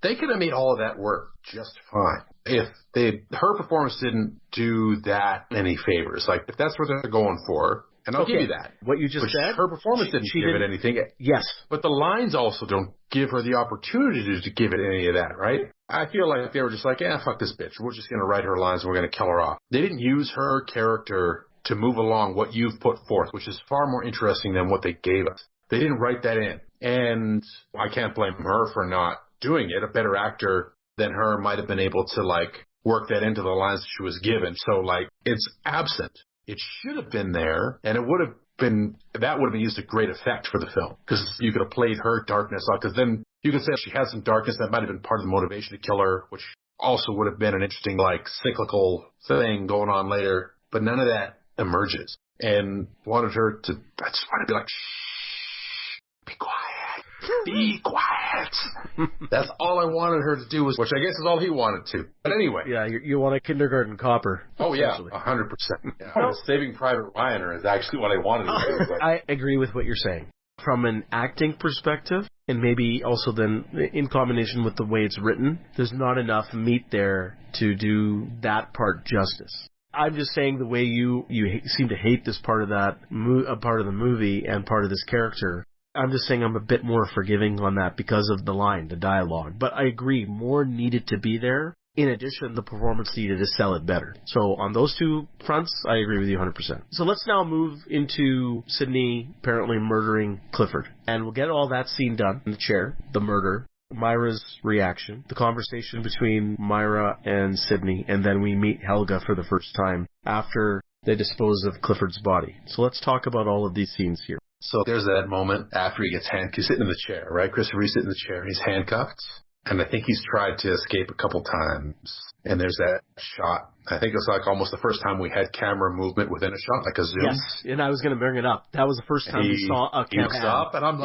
they could have made all of that work just fine. If her performance didn't do that any favors, if that's what they're going for, and I'll give you that. What you just said? Her performance didn't give it anything. Yes. But the lines also don't give her the opportunity to give it any of that, right? I feel like they were just fuck this bitch. We're just going to write her lines and we're going to kill her off. They didn't use her character to move along what you've put forth, which is far more interesting than what they gave us. They didn't write that in. And I can't blame her for not doing it. A better actor than her might have been able to work that into the lines she was given. So it's absent. It should have been there, and that would have been used to great effect for the film because you could have played her darkness off. Because then you could say she had some darkness that might have been part of the motivation to kill her, which also would have been an interesting cyclical thing going on later. But none of that emerges, and wanted her to. I just want to be shh, be quiet. Be quiet. That's all I wanted her to do, which I guess is all he wanted to. But anyway. Yeah, you want a kindergarten copper. Oh, yeah, 100%. Yeah. Saving Private Ryan is actually what I wanted to do. I agree with what you're saying. From an acting perspective, and maybe also then in combination with the way it's written, there's not enough meat there to do that part justice. I'm just saying the way you seem to hate this part of part of the movie and part of this character. I'm just saying I'm a bit more forgiving on that because of the dialogue. But I agree, more needed to be there. In addition, the performance needed to sell it better. So on those two fronts, I agree with you 100%. So let's now move into Sydney apparently murdering Clifford. And we'll get all that scene done in the chair, the murder, Myra's reaction, the conversation between Myra and Sydney, and then we meet Helga for the first time after they dispose of Clifford's body. So let's talk about all of these scenes here. So there's that moment after he gets handcuffed. He's sitting in the chair, right? Christopher Reeve's sitting in the chair. He's handcuffed. And I think he's tried to escape a couple times. And there's that shot. I think it's almost the first time we had camera movement within a shot, like a zoom. Yes, and I was going to bring it up. That was the first time we saw a camera. He looks up, and I'm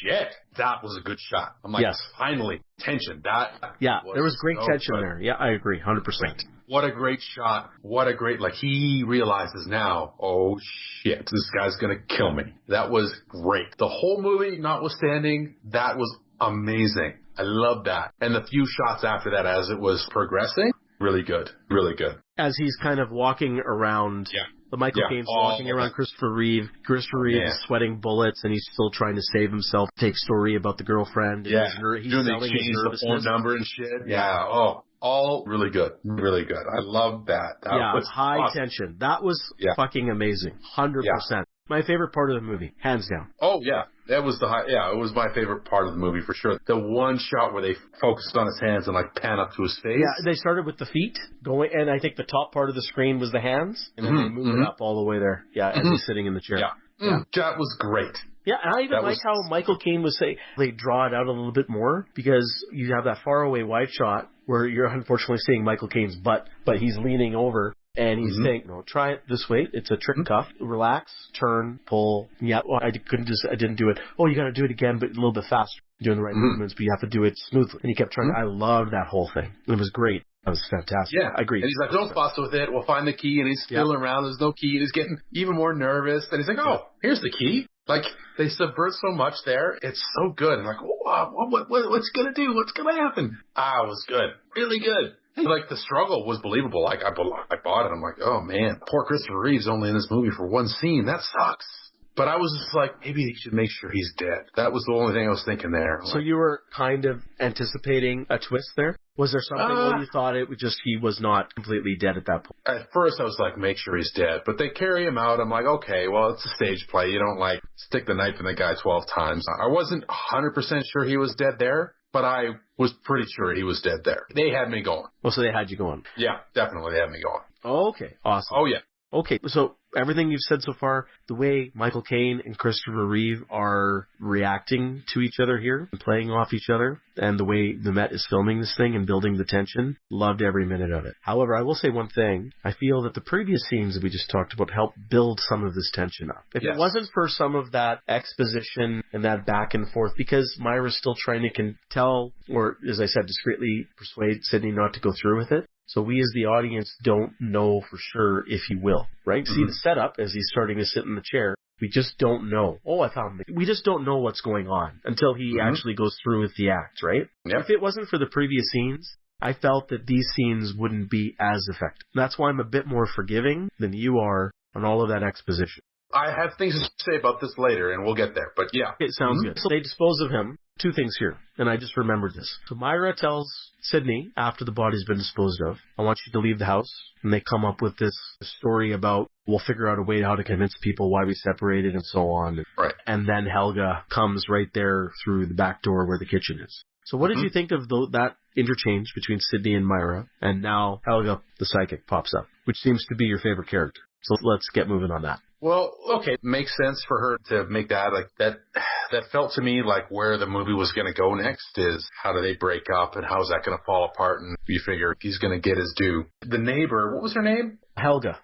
shit, that was a good shot. I'm finally, tension. There was great tension there. Yeah, I agree, 100%. Great. What a great shot. What a great, he realizes now, oh shit, this guy's gonna kill me. That was great. The whole movie, notwithstanding, that was amazing. I love that. And the few shots after that as it was progressing, really good. Really good. As he's kind of walking around... Yeah. The Michael Caine's walking around Christopher Reeve. Christopher Reeve is sweating bullets, and he's still trying to save himself. Take story about the girlfriend. Yeah. He's selling his nervousness. The phone number and shit. Yeah. Oh, all really good. Really good. I love that. That was high awesome. Tension. That was fucking amazing. 100%. Yeah. My favorite part of the movie, hands down. Oh, yeah. That was it was my favorite part of the movie for sure. The one shot where they focused on his hands and pan up to his face. Yeah, they started with the feet going, and I think the top part of the screen was the hands, and then they moved it up all the way there. Yeah, as he's sitting in the chair. Yeah. That was great. Yeah, and I even like how Michael Caine was saying they draw it out a little bit more because you have that faraway wide shot where you're unfortunately seeing Michael Caine's butt, but he's leaning over and he's saying, "No, try it this way. It's a trick cuff. Relax, turn, pull." Yeah, well, I didn't do it. Oh, you got to do it again, but a little bit faster. You're doing the right movements, but you have to do it smoothly. And he kept trying. I loved that whole thing. It was great. That was fantastic. Yeah, I agree. And he's like, "Don't fuss with it. We'll find the key." And he's fiddling around. There's no key. And he's getting even more nervous. And he's like, "Oh, here's the key." Like, they subvert so much there. It's so good. And like, what's going to do? What's going to happen? It was good. Really good. Like, the struggle was believable. Like, I bought it. I'm like, oh, man, poor Christopher Reeve's only in this movie for one scene. That sucks. But I was just like, maybe they should make sure he's dead. That was the only thing I was thinking there. So you were kind of anticipating a twist there? Was there something where you thought it was just he was not completely dead at that point? At first, I was like, make sure he's dead. But they carry him out. I'm like, okay, well, it's a stage play. You don't, like, stick the knife in the guy 12 times. I wasn't 100% sure he was dead there, but I was pretty sure he was dead there. They had me going. Well, so they had you going. Yeah, definitely they had me going. Oh, okay. Awesome. Oh, yeah. Okay, so everything you've said so far, the way Michael Caine and Christopher Reeve are reacting to each other here, and playing off each other, and the way the Met is filming this thing and building the tension, loved every minute of it. However, I will say one thing. I feel that the previous scenes that we just talked about helped build some of this tension up. If it wasn't for some of that exposition and that back and forth, because Myra's still trying to tell, or as I said, discreetly persuade Sidney not to go through with it, so we as the audience don't know for sure if he will, right? See the setup as he's starting to sit in the chair. We just don't know. Oh, I found it. We just don't know what's going on until he actually goes through with the act, right? Yep. If it wasn't for the previous scenes, I felt that these scenes wouldn't be as effective. That's why I'm a bit more forgiving than you are on all of that exposition. I have things to say about this later, and we'll get there, but yeah. It sounds good. So they dispose of him. Two things here, and I just remembered this. So Myra tells Sidney, after the body's been disposed of, I want you to leave the house. And they come up with this story about, we'll figure out a way how to convince people why we separated and so on. Right. And then Helga comes right there through the back door where the kitchen is. So what did you think of that interchange between Sidney and Myra? And now Helga, the psychic, pops up, which seems to be your favorite character. So let's get moving on that. Well, okay, makes sense for her to make that. Like that felt to me like where the movie was going to go next is how do they break up and how's that going to fall apart? And you figure he's going to get his due. The neighbor, what was her name? Helga.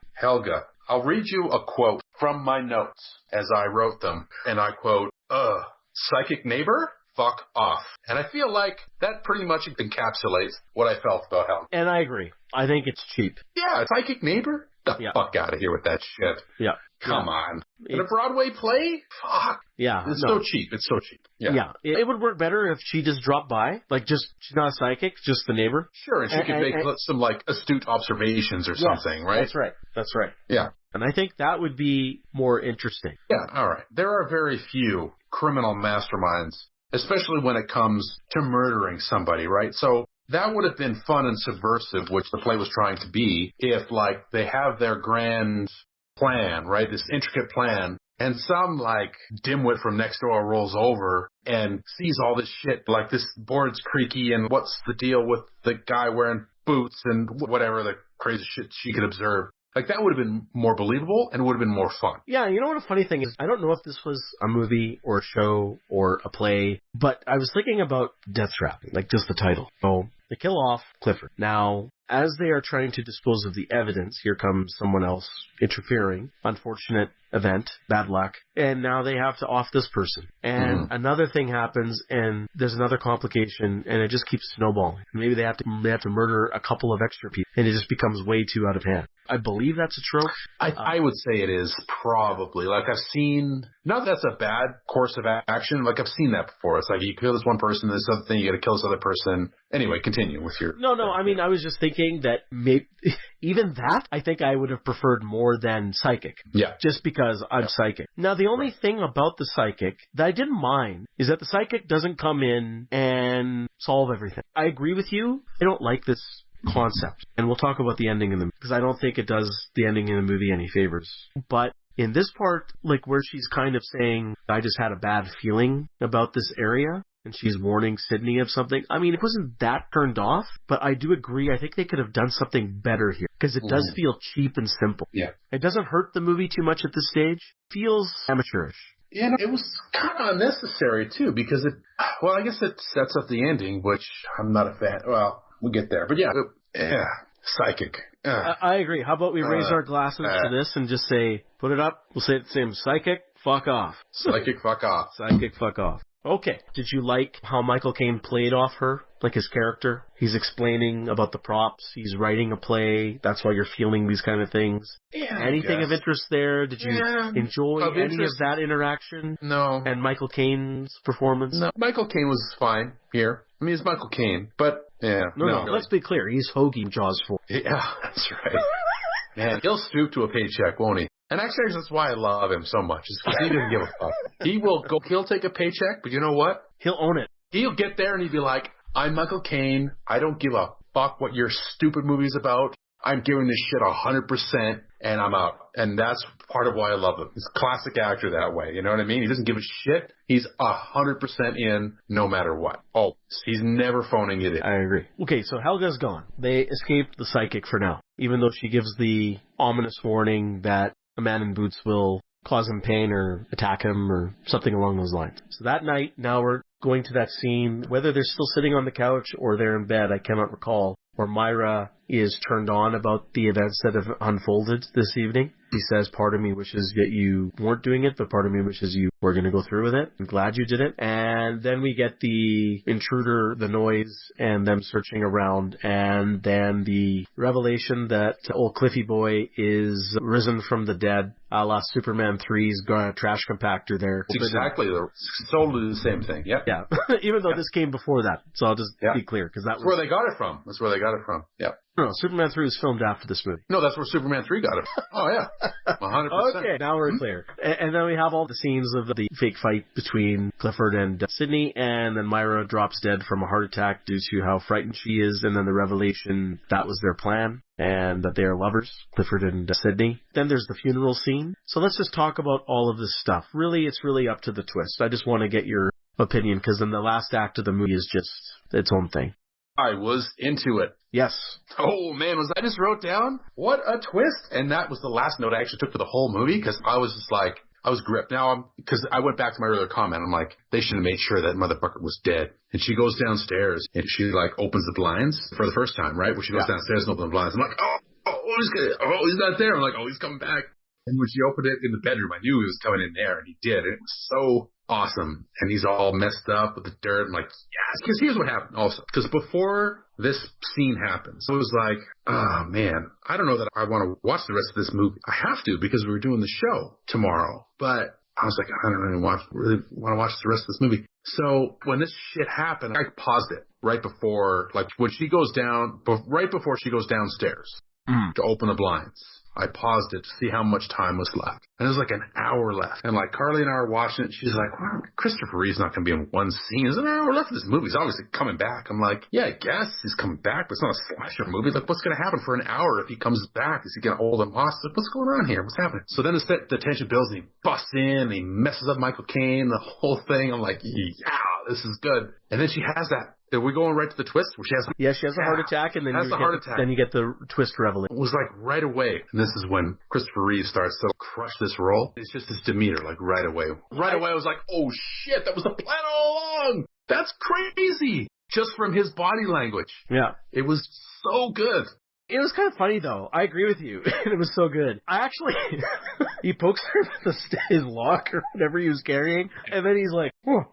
I'll read you a quote from my notes as I wrote them, and I quote, psychic neighbor? Fuck off. And I feel like that pretty much encapsulates what I felt about Helga. And I agree. I think it's cheap. Yeah, psychic neighbor? The fuck out of here with that shit. Yeah. Come on. In a Broadway play? Fuck. Yeah. It's so cheap. It's so cheap. Yeah. It would work better if she just dropped by. Like, she's not a psychic, just the neighbor. Sure, and she could make some, like, astute observations or something, right? That's right. Yeah. And I think that would be more interesting. Yeah, all right. There are very few criminal masterminds, especially when it comes to murdering somebody, right? So that would have been fun and subversive, which the play was trying to be, if, like, they have their grand plan, right, this intricate plan, and some, like, dimwit from next door rolls over and sees all this shit, like this board's creaky and what's the deal with the guy wearing boots and whatever the crazy shit she could observe. Like, that would have been more believable and would have been more fun. Yeah, you know what a funny thing is? I don't know if this was a movie or a show or a play, but I was thinking about Deathtrap, like just the title. So they kill off Clifford. Now, as they are trying to dispose of the evidence, here comes someone else interfering. Unfortunate event, bad luck. And now they have to off this person. And another thing happens, and there's another complication, and it just keeps snowballing. Maybe they have to murder a couple of extra people, and it just becomes way too out of hand. I believe that's a trope. I would say it is, probably. Like, I've seen, not that that's a bad course of action, like, I've seen that before. It's like, you kill this one person, this other thing, you gotta kill this other person. Anyway, continue with your... No, I mean, I was just thinking that maybe, even that, I think I would have preferred more than psychic. Yeah. Just because I'm psychic. Now, the only thing about the psychic that I didn't mind is that the psychic doesn't come in and solve everything. I agree with you. I don't like this concept. And we'll talk about the ending in the because I don't think it does the ending in the movie any favors. But in this part, like where she's kind of saying, I just had a bad feeling about this area, and she's warning Sidney of something. I mean, it wasn't that turned off, but I do agree. I think they could have done something better here because it does feel cheap and simple. Yeah. It doesn't hurt the movie too much at this stage. Feels amateurish. You know, it was kind of unnecessary, too, because I guess it sets up the ending, which I'm not a fan. Well, we'll get there. But yeah, psychic. I agree. How about we raise our glasses to this and just say, put it up. We'll say it the same. Psychic, fuck off. Psychic, fuck off. Psychic, fuck off. Okay. Did you like how Michael Caine played off her? Like his character? He's explaining about the props. He's writing a play. That's why you're feeling these kind of things. Yeah, anything of interest there? Did you enjoy any of that interaction? No. And Michael Caine's performance? No. Michael Caine was fine here. I mean, it's Michael Caine, but yeah. No. Let's be clear. He's Hoagie Jaws 4. Yeah, that's right. Man, he'll stoop to a paycheck, won't he? And actually, that's why I love him so much. Is because he doesn't give a fuck. He'll take a paycheck, but you know what? He'll own it. He'll get there and he'll be like, I'm Michael Caine. I don't give a fuck what your stupid movie's about. I'm giving this shit 100% and I'm out. And that's part of why I love him. He's a classic actor that way. You know what I mean? He doesn't give a shit. He's 100% in no matter what. Oh, he's never phoning it in. I agree. Okay, so Helga's gone. They escaped the psychic for now, even though she gives the ominous warning that a man in boots will cause him pain or attack him or something along those lines. So that night, now we're going to that scene, whether they're still sitting on the couch or they're in bed, I cannot recall, where Myra is turned on about the events that have unfolded this evening. He says, part of me wishes that you weren't doing it, but part of me wishes you were going to go through with it. I'm glad you did it. And then we get the intruder, the noise, and them searching around, and then the revelation that old Cliffy Boy is risen from the dead, a la Superman 3's trash compactor there. It's exactly totally the same thing. Yep. Yeah. Even though this came before that. So I'll just be clear, because that's where they got it from. That's where they got it from. Yeah. No, Superman 3 was filmed after this movie. No, that's where Superman 3 got it. Oh, yeah. 100%. Okay, now we're clear. And then we have all the scenes of the fake fight between Clifford and Sydney, and then Myra drops dead from a heart attack due to how frightened she is, and then the revelation that was their plan, and that they are lovers, Clifford and Sydney. Then there's the funeral scene. So let's just talk about all of this stuff. Really, it's really up to the twist. I just want to get your opinion, because then the last act of the movie is just its own thing. I was into it. Yes. Oh, man, I just wrote down, what a twist. And that was the last note I actually took for the whole movie, because I was just like, I was gripped. Now, because I went back to my earlier comment. I'm like, they should have made sure that motherfucker was dead. And she goes downstairs, and she, like, opens the blinds for the first time, right? Where she goes downstairs and opens the blinds. I'm like, he's not there. I'm like, oh, he's coming back. And when she opened it in the bedroom, I knew he was coming in there, and he did. And it was so awesome. And he's all messed up with the dirt. I'm like, yes. Because here's what happened also. Because before this scene happens, it was like, oh, man, I don't know that I want to watch the rest of this movie. I have to, because we were doing the show tomorrow. But I was like, I don't really want to watch the rest of this movie. So when this shit happened, I paused it right before, like when she goes down, right before she goes downstairs to open the blinds. I paused it to see how much time was left. And there's like an hour left. And like Carly and I are watching it. She's like, well, Christopher Reeve's not going to be in one scene. There's an hour left of this movie. He's obviously coming back. I'm like, yeah, I guess he's coming back, but it's not a slasher movie. Like, what's going to happen for an hour if he comes back? Is he going to hold him hostage? What's going on here? What's happening? So then the tension builds and he busts in and he messes up Michael Caine, the whole thing. I'm like, yeah, this is good. And then she has that. Are we going right to the twist? Where she has a heart attack, and then then you get the twist revelation. It was like right away. And this is when Christopher Reeve starts to crush this role. It's just his demeanor, like right away. Right away, I was like, oh shit, that was the plan all along. That's crazy. Just from his body language. Yeah. It was so good. It was kind of funny, though. I agree with you. It was so good. I actually, he pokes her with his lock or whatever he was carrying, and then he's like, oh.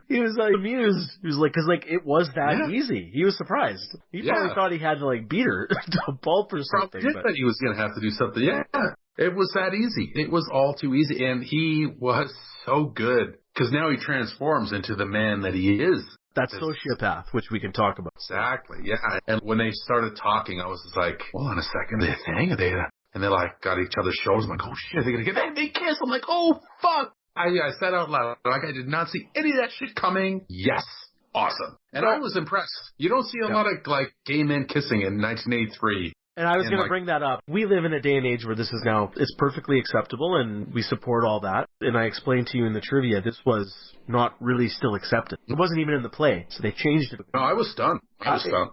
He was like amused. He was like, because like it was that easy. He was surprised. He probably thought he had to like beat her to a pulp or something. Probably that he was going to have to do something. Yeah, it was that easy. It was all too easy, and he was so good because now he transforms into the man that he is. That sociopath, which we can talk about. Exactly. Yeah. And when they started talking, I was just like, hold on a second. And they like got each other's shoulders. I'm like, oh shit, they're gonna get. They kiss. I'm like, oh fuck. I said out loud, like I did not see any of that shit coming. Yes. Awesome. And I was impressed. You don't see a lot of like gay men kissing in 1983. And I was going to bring that up. We live in a day and age where this is now, it's perfectly acceptable and we support all that. And I explained to you in the trivia, this was not really still accepted. It wasn't even in the play, so they changed it. No, I was stunned.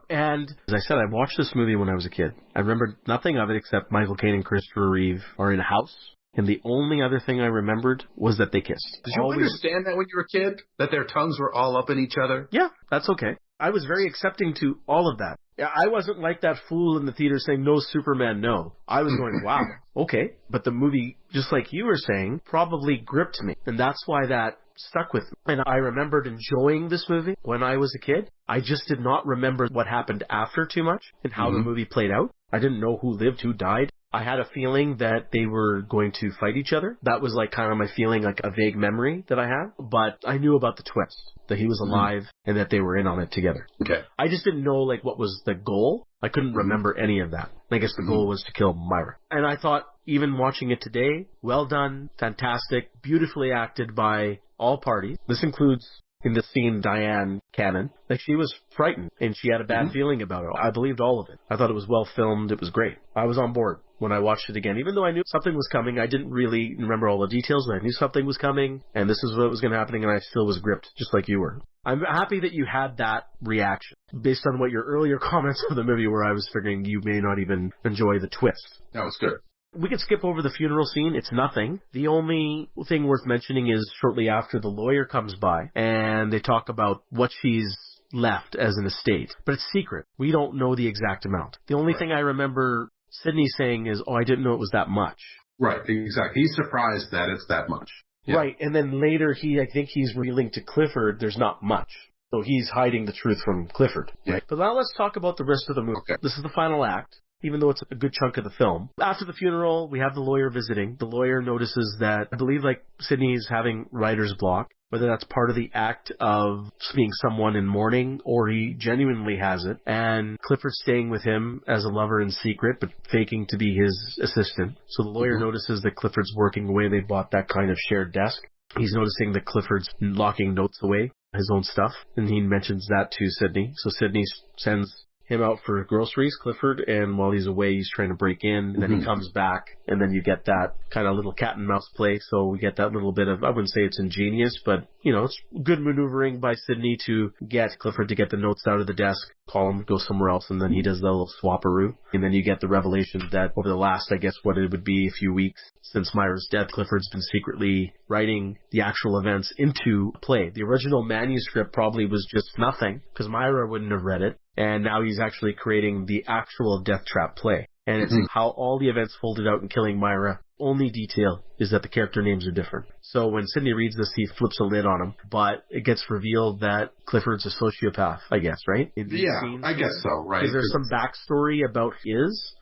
And as I said, I watched this movie when I was a kid. I remember nothing of it except Michael Caine and Christopher Reeve are in a house. And the only other thing I remembered was that they kissed. Did you understand that when you were a kid? That their tongues were all up in each other? Yeah, that's okay. I was very accepting to all of that. I wasn't like that fool in the theater saying, no, Superman, no. I was going, wow, okay. But the movie, just like you were saying, probably gripped me. And that's why that stuck with me. And I remembered enjoying this movie when I was a kid. I just did not remember what happened after too much and how the movie played out. I didn't know who lived, who died. I had a feeling that they were going to fight each other. That was like kind of my feeling, like a vague memory that I had. But I knew about the twist, that he was alive and that they were in on it together. Okay. I just didn't know like what was the goal. I couldn't remember any of that. I guess the goal was to kill Myra. And I thought, even watching it today, well done, fantastic, beautifully acted by all parties. This includes, in the scene, Diane Cannon. Like, she was frightened and she had a bad feeling about it. I believed all of it. I thought it was well filmed. It was great. I was on board when I watched it again. Even though I knew something was coming, I didn't really remember all the details, but I knew something was coming and this is what was going to happen, and I still was gripped, just like you were. I'm happy that you had that reaction based on what your earlier comments of the movie where I was figuring you may not even enjoy the twist. That was good. We could skip over the funeral scene. It's nothing. The only thing worth mentioning is shortly after the lawyer comes by and they talk about what she's left as an estate. But it's secret. We don't know the exact amount. The only thing I remember Sidney saying is, I didn't know it was that much. Right, exactly. He's surprised that it's that much. Yeah. Right, and then later I think he's revealing to Clifford there's not much. So he's hiding the truth from Clifford. Yeah. Right? But now let's talk about the rest of the movie. Okay. This is the final act, even though it's a good chunk of the film. After the funeral, we have the lawyer visiting. The lawyer notices that, I believe, like, Sidney's having writer's block, whether that's part of the act of being someone in mourning or he genuinely has it. And Clifford's staying with him as a lover in secret, but faking to be his assistant. So the lawyer notices that Clifford's working away. They bought that kind of shared desk. He's noticing that Clifford's locking notes away, his own stuff, and he mentions that to Sidney. So Sidney sends him out for groceries, Clifford, and while he's away, he's trying to break in, and then he comes back, and then you get that kind of little cat and mouse play, so we get that little bit of, I wouldn't say it's ingenious, but, it's good maneuvering by Sidney to get Clifford to get the notes out of the desk, call him, go somewhere else, and then he does the little swapperoo, and then you get the revelation that over the last, I guess, what it would be a few weeks since Myra's death, Clifford's been secretly writing the actual events into play. The original manuscript probably was just nothing, because Myra wouldn't have read it. And now he's actually creating the actual Deathtrap play. And it's how all the events folded out in killing Myra. Only detail is that the character names are different. So when Sidney reads this, he flips a lid on him. But it gets revealed that Clifford's a sociopath, I guess, right? I guess so, right. Is there some backstory about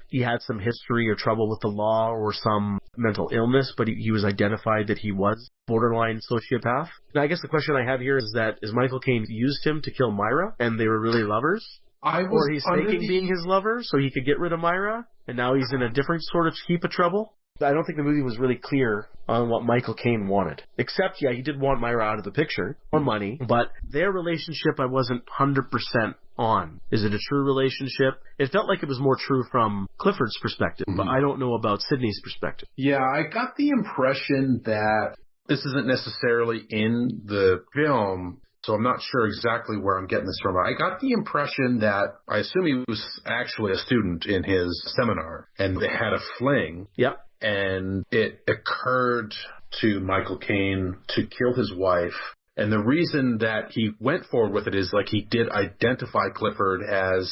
he had some history or trouble with the law or some mental illness, but he was identified that he was borderline sociopath? Now, I guess the question I have here is Michael Caine used him to kill Myra and they were really lovers? Or he's faking being his lover so he could get rid of Myra, and now he's in a different sort of heap of trouble? I don't think the movie was really clear on what Michael Caine wanted. Except, he did want Myra out of the picture, or money, but their relationship I wasn't 100% on. Is it a true relationship? It felt like it was more true from Clifford's perspective, but I don't know about Sidney's perspective. Yeah, I got the impression that this isn't necessarily in the film, so I'm not sure exactly where I'm getting this from. I got the impression that, I assume he was actually a student in his seminar, and they had a fling. Yep. And it occurred to Michael Caine to kill his wife. And the reason that he went forward with it is, like, he did identify Clifford as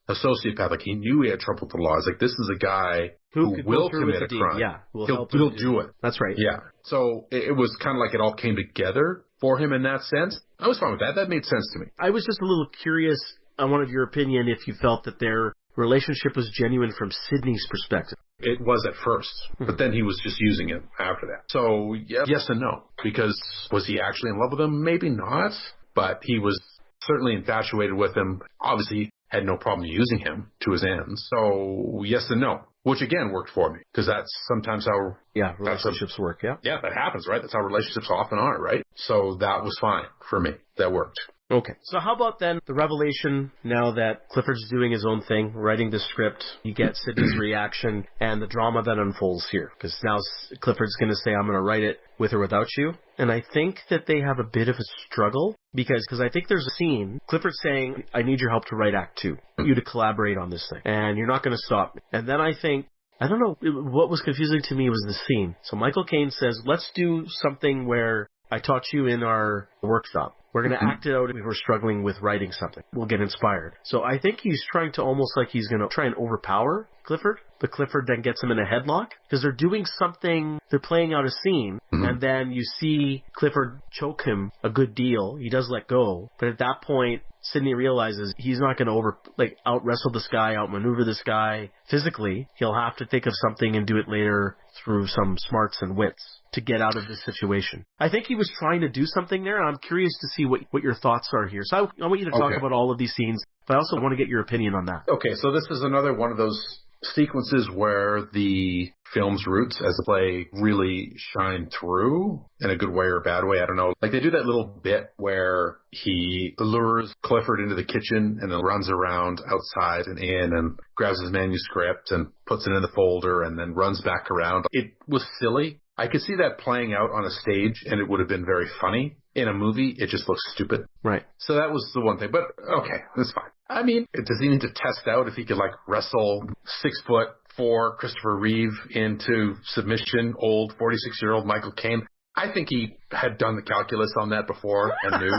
a sociopath. Like, he knew he had trouble with the law. It's like, this is a guy who will commit a crime. Yeah, he'll do it. That's right. Yeah. So it was kind of like it all came together for him in that sense. I was fine with that. That made sense to me. I was just a little curious. I wanted your opinion if you felt that their relationship was genuine from Sidney's perspective. It was at first, but then he was just using it after that. So yes and no, because was he actually in love with him? Maybe not, but he was certainly infatuated with him. Obviously, had no problem using him to his ends. So yes and no, which again worked for me, because that's sometimes how relationships work. Yeah, that happens, right? That's how relationships often are, right? So that was fine for me. That worked. Okay. So how about then the revelation, now that Clifford's doing his own thing, writing the script, you get Sidney's reaction and the drama that unfolds here. Because now Clifford's going to say, I'm going to write it with or without you. And I think that they have a bit of a struggle because I think there's a scene, Clifford saying, I need your help to write Act 2. You to collaborate on this thing. And you're not going to stop me. And then I think I don't know. What was confusing to me was the scene. So Michael Caine says, let's do something where I taught you in our workshop. We're going to act it out if we're struggling with writing something. We'll get inspired. So I think he's trying to almost like he's going to try and overpower Clifford, but Clifford then gets him in a headlock because they're doing something, they're playing out a scene, and then you see Clifford choke him a good deal. He does let go, but at that point, Sidney realizes he's not going to out wrestle this guy, outmaneuver this guy physically. He'll have to think of something and do it later through some smarts and wits to get out of this situation. I think he was trying to do something there, and I'm curious to see what your thoughts are here. So I want you to talk about all of these scenes, but I also want to get your opinion on that. Okay, so this is another one of those sequences where the film's roots as a play really shine through in a good way or a bad way. I don't know. Like they do that little bit where he lures Clifford into the kitchen and then runs around outside and in and grabs his manuscript and puts it in the folder and then runs back around. It was silly. I could see that playing out on a stage and it would have been very funny. In a movie, it just looks stupid. Right. So that was the one thing. But okay, that's fine. I mean, does he need to test out if he could wrestle 6'4" Christopher Reeve into submission, old 46-year-old Michael Caine? I think he had done the calculus on that before and knew.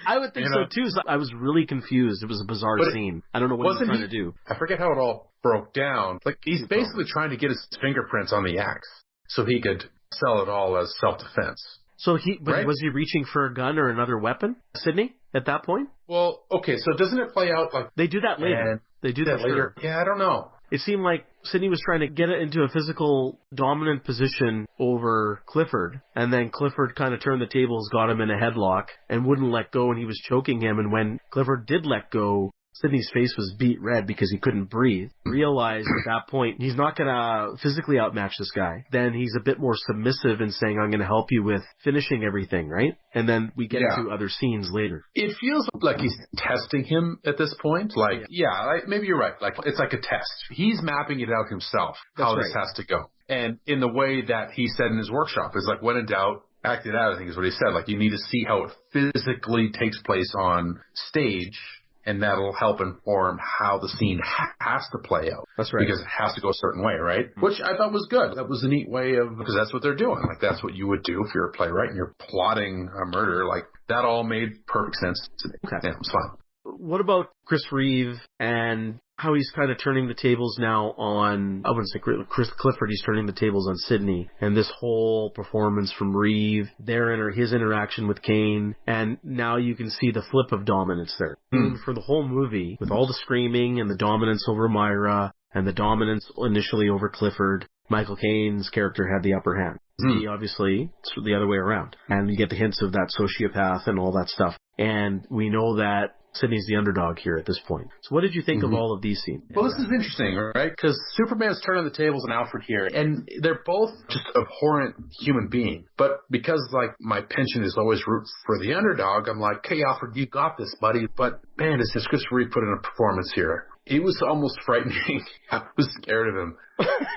I would think so too. So I was really confused. It was a bizarre scene. I don't know what he was trying to do. I forget how it all broke down. He's basically trying to get his fingerprints on the axe so he could sell it all as self-defense. So was he reaching for a gun or another weapon, Sidney, at that point? Well, okay, so doesn't it play out like... They do that later. They do that later. Yeah, I don't know. It seemed like Sidney was trying to get it into a physical dominant position over Clifford, and then Clifford kind of turned the tables, got him in a headlock, and wouldn't let go, and he was choking him, and when Clifford did let go, Sidney's face was beet red because he couldn't breathe. Realized at that point he's not going to physically outmatch this guy. Then he's a bit more submissive in saying, I'm going to help you with finishing everything, right? And then we get into other scenes later. It feels like he's testing him at this point. Maybe you're right. It's like a test. He's mapping it out himself, how this has to go. And in the way that he said in his workshop, is when in doubt, act it out, I think is what he said. You need to see how it physically takes place on stage, and that'll help inform how the scene has to play out. That's right. Because it has to go a certain way, right? Which I thought was good. That was a neat way because that's what they're doing. That's what you would do if you're a playwright and you're plotting a murder. That all made perfect sense to me. Okay. Yeah, it was fun. What about Chris Reeve and how he's kind of turning the tables now on, I wouldn't say Chris Clifford, he's turning the tables on Sidney, and this whole performance from Reeve, his interaction with Caine, and now you can see the flip of dominance there. For the whole movie, with all the screaming and the dominance over Myra, and the dominance initially over Clifford, Michael Caine's character had the upper hand. He obviously, it's the other way around. And you get the hints of that sociopath and all that stuff. And we know that Sidney's the underdog here at this point. So what did you think of all of these scenes? Well, this is interesting, right? Because Superman's turning the tables on Alfred here, and they're both just abhorrent human beings. But because, my penchant is always root for the underdog, I'm like, hey, Alfred, you got this, buddy. But, man, does Christopher Reeve put in a performance here? It was almost frightening. I was scared of him.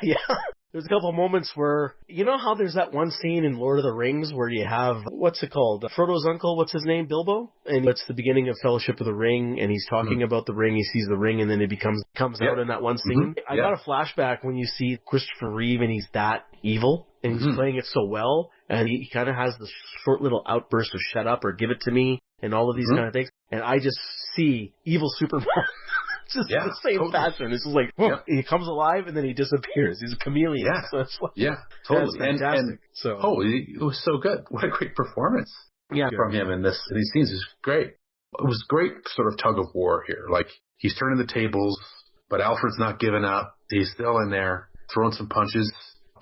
Yeah. There's a couple of moments where, you know how there's that one scene in Lord of the Rings where you have, what's it called? Frodo's uncle, what's his name? Bilbo? And it's the beginning of Fellowship of the Ring, and he's talking about the ring, he sees the ring, and then it comes out in that one scene. I got a flashback when you see Christopher Reeve and he's that evil, and he's playing it so well, and he kind of has this short little outburst of shut up or give it to me, and all of these kind of things, and I just see evil Superman. It's just the same fashion. It's just he comes alive and then he disappears. He's a chameleon. Yeah, so it's totally. Fantastic. It was so good. What a great performance from him in these scenes. Is great. It was great sort of tug of war here. He's turning the tables, but Alfred's not giving up. He's still in there, throwing some punches,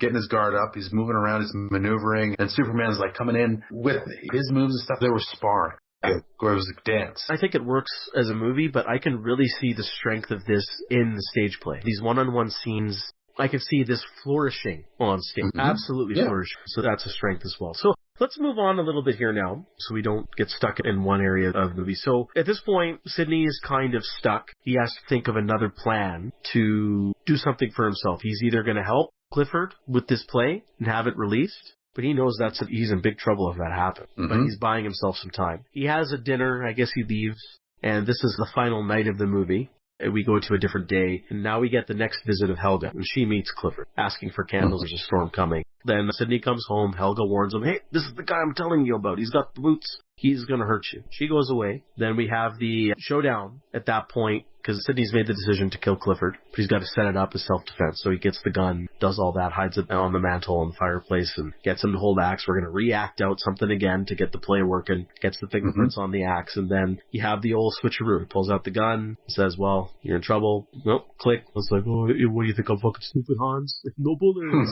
getting his guard up. He's moving around, he's maneuvering, and Superman's coming in with his moves and stuff. They were sparring. It was a dance. I think it works as a movie, but I can really see the strength of this in the stage play. These one-on-one scenes, I can see this flourishing on stage. Absolutely flourishing. So that's a strength as well. So let's move on a little bit here now so we don't get stuck in one area of the movie. So at this point, Sidney is kind of stuck. He has to think of another plan to do something for himself. He's either going to help Clifford with this play and have it released, but he knows he's in big trouble if that happens. But he's buying himself some time. He has a dinner. I guess he leaves. And this is the final night of the movie. We go to a different day, and now we get the next visit of Helga, and she meets Clifford, asking for candles. There's a storm coming. Then Sydney comes home. Helga warns him, hey, this is the guy I'm telling you about. He's got the boots. He's going to hurt you. She goes away. Then we have the showdown at that point, because Sydney's made the decision to kill Clifford, but he's got to set it up as self-defense. So he gets the gun, does all that, hides it on the mantle in the fireplace, and gets him to hold axe. We're going to react out something again to get the play working, gets the fingerprints on the axe, and then you have the old switcheroo. He pulls out the gun, says, well, you're in trouble. Nope, click. It's like, oh, what do you think, I'm fucking stupid, Hans? No bullets.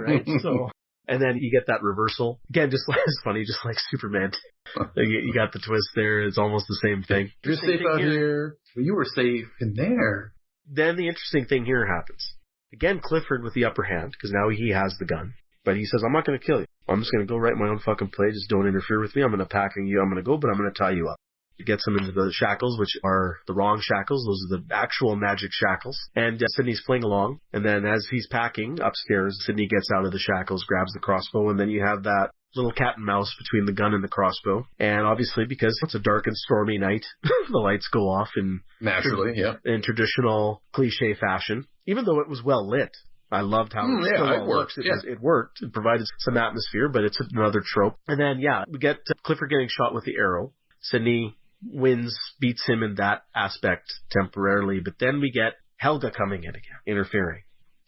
Right? So... And then you get that reversal. Again, just like, it's funny, just like Superman. You got the twist there. It's almost the same thing. You're safe out here. Well, you were safe in there. Then the interesting thing here happens. Again, Clifford with the upper hand, because now he has the gun. But he says, I'm not going to kill you. I'm just going to go write my own fucking play. Just don't interfere with me. I'm going to pack you. I'm going to go, but I'm going to tie you up. He gets him into the shackles, which are the wrong shackles. Those are the actual magic shackles. And Sydney's playing along. And then as he's packing upstairs, Sydney gets out of the shackles, grabs the crossbow, and then you have that little cat and mouse between the gun and the crossbow. And obviously, because it's a dark and stormy night, the lights go off in traditional cliche fashion. Even though it was well lit. I loved how it works. It worked. It provided some atmosphere, but it's another trope. And then, we get Clifford getting shot with the arrow. Sydney wins, beats him in that aspect temporarily, but then we get Helga coming in again, interfering.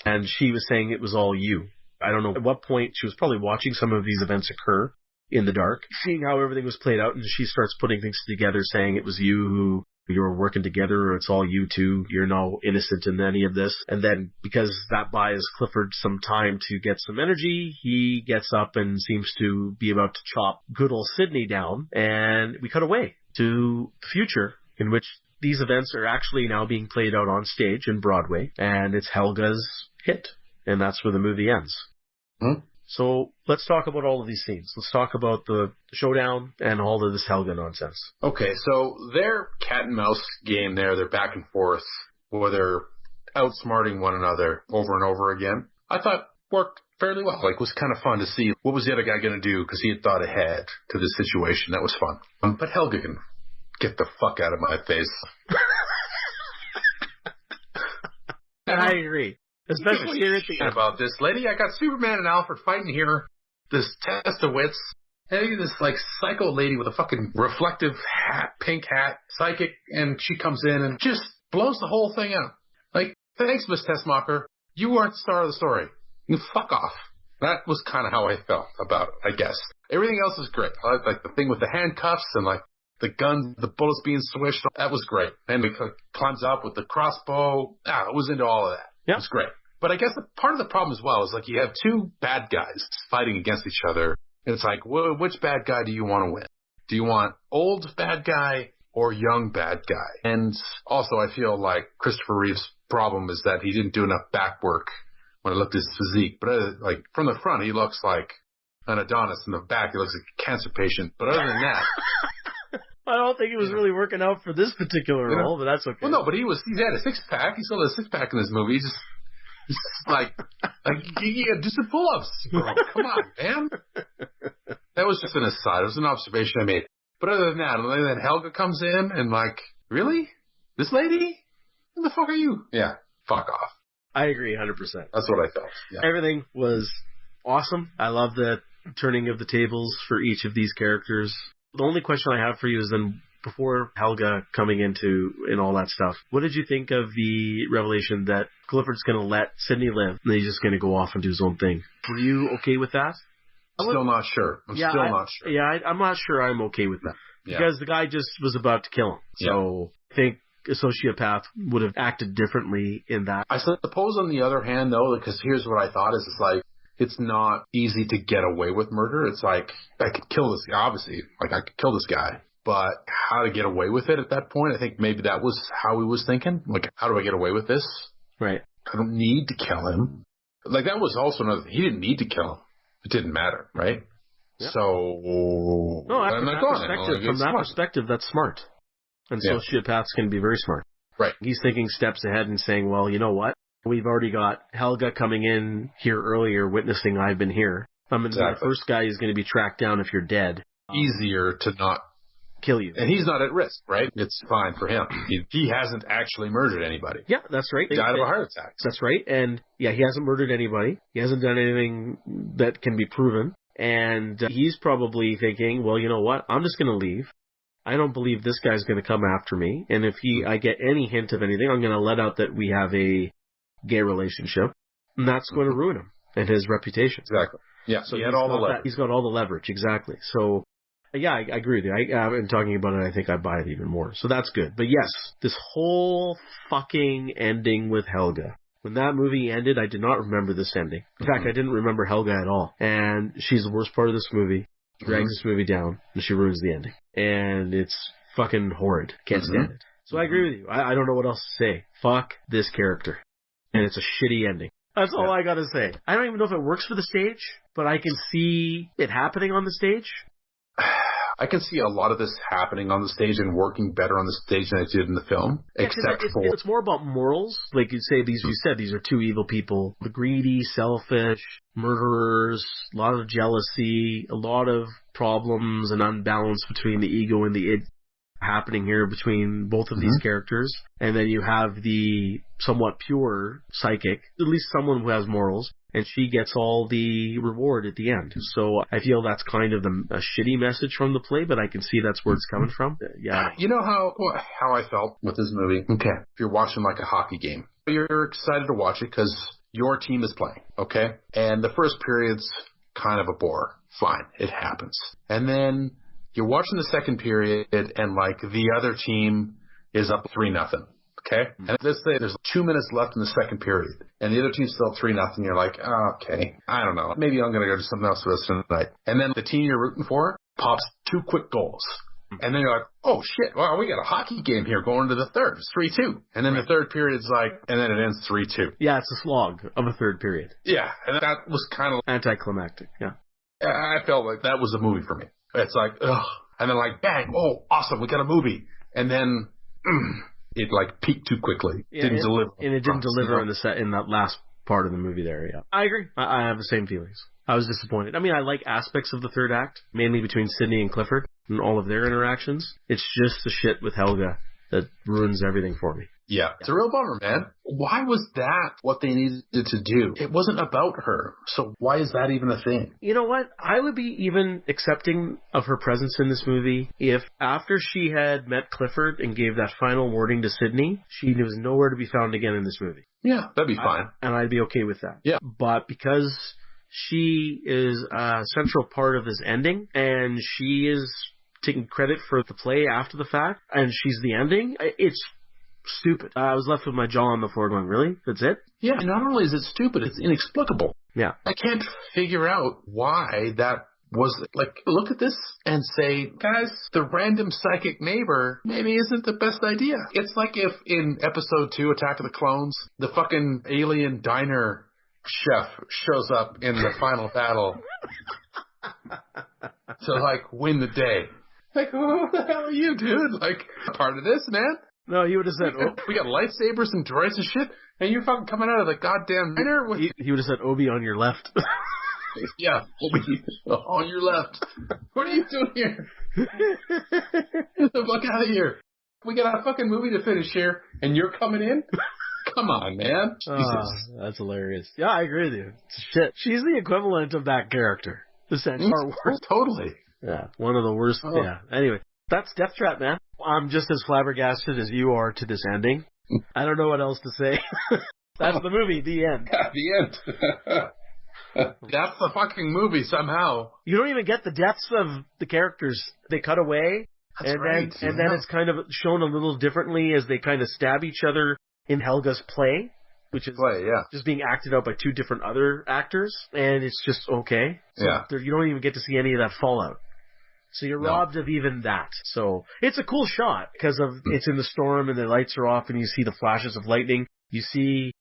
And she was saying it was all you. I don't know at what point she was probably watching some of these events occur in the dark, seeing how everything was played out, and she starts putting things together, saying it was you were working together, or it's all you two, you're no innocent in any of this. And then, because that buys Clifford some time to get some energy, he gets up and seems to be about to chop good old Sydney down, and we cut away to the future, in which these events are actually now being played out on stage in Broadway, and it's Helga's hit, and that's where the movie ends. So let's talk about all of these scenes. Let's talk about the showdown and all of this Helga nonsense. Okay, so their cat and mouse game there, they're back and forth, where they're outsmarting one another over and over again, I thought worked fairly well. Like, it was kind of fun to see what was the other guy going to do, because he had thought ahead to this situation. That was fun. But Helga can get the fuck out of my face. I agree. Especially here at the end. About this lady, I got Superman and Alfred fighting here. This test of wits. And this like psycho lady with a fucking reflective hat, pink hat, psychic, and she comes in and just blows the whole thing out. Like, thanks, Miss Tessmacher. You weren't the star of the story. You fuck off. That was kind of how I felt about it, I guess. Everything else is great. I like the thing with the handcuffs and like the gun, the bullets being swished. That was great. And he climbs up with the crossbow. I was into all of that. Yep. It was great. But I guess part of the problem as well is like you have two bad guys fighting against each other. And it's like, which bad guy do you want to win? Do you want old bad guy or young bad guy? And also I feel like Christopher Reeve's problem is that he didn't do enough back work when I looked at his physique. But like from the front, he looks like an Adonis. In the back, he looks like a cancer patient. But other than that... I don't think he was really working out for this particular role, but that's okay. Well, no, but he had a six-pack. He still had a six-pack in this movie. He's just like do some pull-ups. Come on, man. That was just an aside. It was an observation I made. But other than that, and then Helga comes in and like, really? This lady? Who the fuck are you? Yeah, fuck off. I agree 100%. That's what I felt. Yeah. Everything was awesome. I love the turning of the tables for each of these characters. The only question I have for you is then, before Helga coming into and all that stuff, what did you think of the revelation that Clifford's going to let Sydney live and he's just going to go off and do his own thing? Were you okay with that? Still not sure. I'm still not sure. Yeah, I'm not sure I'm okay with that. Yeah. Because the guy just was about to kill him. So I think a sociopath would have acted differently in that. I suppose on the other hand, though, because here's what I thought is it's like, it's not easy to get away with murder. It's like, I could kill this guy, obviously. Like, I could kill this guy. But how to get away with it at that point, I think maybe that was how he was thinking. Like, how do I get away with this? Right. I don't need to kill him. Like, that was also another thing. He didn't need to kill him. It didn't matter, right? Yep. So, no, from that perspective, that's smart. And sociopaths can be very smart. Right. He's thinking steps ahead and saying, well, you know what? We've already got Helga coming in here earlier, witnessing I've been here. The first guy is going to be tracked down if you're dead. Easier to not kill you. And he's not at risk, right? It's fine for him. He hasn't actually murdered anybody. Yeah, that's right. He died of a heart attack. That's right. And yeah, he hasn't murdered anybody. He hasn't done anything that can be proven. And he's probably thinking, well, you know what? I'm just going to leave. I don't believe this guy's going to come after me. And if I get any hint of anything, I'm going to let out that we have a gay relationship. And that's going to ruin him and his reputation. Exactly. Yeah, so he had all the leverage. He's got all the leverage, exactly. So, yeah, I agree with you. And talking about it, I think I buy it even more. So that's good. But yes, this whole fucking ending with Helga. When that movie ended, I did not remember this ending. In fact, I didn't remember Helga at all. And she's the worst part of this movie. Drags this movie down, and she ruins the ending. And it's fucking horrid. Can't stand it. So I agree with you. I don't know what else to say. Fuck this character. And it's a shitty ending. That's all I gotta say. I don't even know if it works for the stage, but I can see it happening on the stage. I can see a lot of this happening on the stage and working better on the stage than it did in the film, except for... It's more about morals. Like you said, these are two evil people. The greedy, selfish, murderers, a lot of jealousy, a lot of problems and unbalance between the ego and the id happening here between both of these characters. And then you have the somewhat pure psychic, at least someone who has morals, and she gets all the reward at the end. So I feel that's kind of a shitty message from the play, but I can see that's where it's coming from. Yeah. You know how I felt with this movie? Okay. If you're watching like a hockey game, you're excited to watch it because your team is playing, okay? And the first period's kind of a bore. Fine. It happens. And then you're watching the second period and like the other team is up 3-0. Okay? And let's say there's 2 minutes left in the second period, and the other team's still 3-0. You're like, oh, okay, I don't know. Maybe I'm going to go do something else for this tonight. And then the team you're rooting for pops 2 quick goals. And then you're like, oh, shit, well, we got a hockey game here going into the third. It's 3-2. And then the third period's like, and then it ends 3-2. Yeah, it's a slog of a third period. Yeah, and that was kind of... anticlimactic, yeah. I felt like that was a movie for me. It's like, ugh. And then like, bang, oh, awesome, we got a movie. And then... it like peaked too quickly. Didn't deliver. And it didn't deliver in that last part of the movie there, yeah. I agree. I have the same feelings. I was disappointed. I mean, I like aspects of the third act, mainly between Sydney and Clifford and all of their interactions. It's just the shit with Helga that ruins everything for me. Yeah. It's a real bummer, man. Why was that what they needed to do? It wasn't about her. So why is that even a thing? You know what? I would be even accepting of her presence in this movie if after she had met Clifford and gave that final warning to Sydney, she was nowhere to be found again in this movie. Yeah, that'd be fine. And I'd be okay with that. Yeah. But because she is a central part of this ending and she is taking credit for the play after the fact and she's the ending, it's stupid. I was left with my jaw on the floor going, really? That's it? Yeah, not only is it stupid, it's inexplicable. Yeah. I can't figure out why that was, like, look at this and say, guys, the random psychic neighbor maybe isn't the best idea. It's like if in episode 2, Attack of the Clones, the fucking alien diner chef shows up in the final battle to, like, win the day. Like, who the hell are you, dude? Like, part of this, man? No, he would have said, we got lightsabers and droids and shit, and you're fucking coming out of the goddamn diner? He would have said, Obi on your left. Yeah, Obi on your left. What are you doing here? Get the fuck out of here. We got a fucking movie to finish here, and you're coming in? Come on, man. Jesus. That's hilarious. Yeah, I agree with you. Shit. She's the equivalent of that character. Essentially. Totally. Yeah, one of the worst. Oh. Yeah. Anyway, that's Deathtrap, man. I'm just as flabbergasted as you are to this ending. I don't know what else to say. That's the movie. The end. Yeah, the end. That's the fucking movie somehow. You don't even get the depths of the characters. They cut away. That's right. And then it's kind of shown a little differently as they kind of stab each other in Helga's play, which is just being acted out by 2 different other actors. And it's just okay. So you don't even get to see any of that fallout. So you're robbed of even that. So it's a cool shot because of it's in the storm and the lights are off and you see the flashes of lightning. You see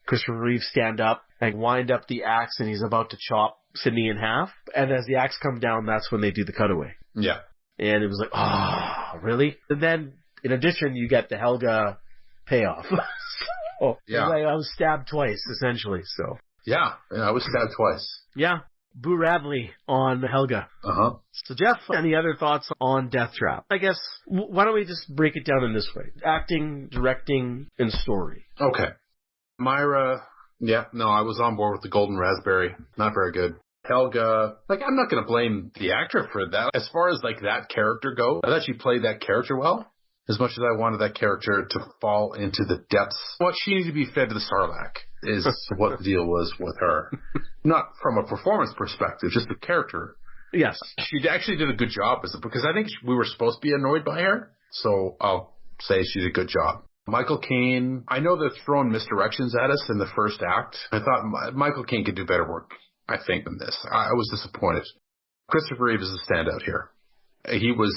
Christopher Reeve stand up and wind up the axe and he's about to chop Sydney in half. And as the axe comes down, that's when they do the cutaway. Yeah. And it was like, oh, really? And then in addition, you get the Helga payoff. I was stabbed twice, essentially. So yeah, I was stabbed twice. Yeah. Boo Radley on Helga. Uh-huh. So Jeff, any other thoughts on Deathtrap? I guess, why don't we just break it down in this way? Acting, directing, and story. Okay. Myra, I was on board with the Golden Raspberry. Not very good. Helga, I'm not going to blame the actor for that. As far as, that character goes, I thought she played that character well. As much as I wanted that character to fall into the depths, what she needed to be fed to the Sarlacc is what the deal was with her. Not from a performance perspective, just the character. Yes. She actually did a good job because I think we were supposed to be annoyed by her. So I'll say she did a good job. Michael Caine, I know they're throwing misdirections at us in the first act. I thought Michael Caine could do better work, I think, than this. I was disappointed. Christopher Reeve is a standout here. He was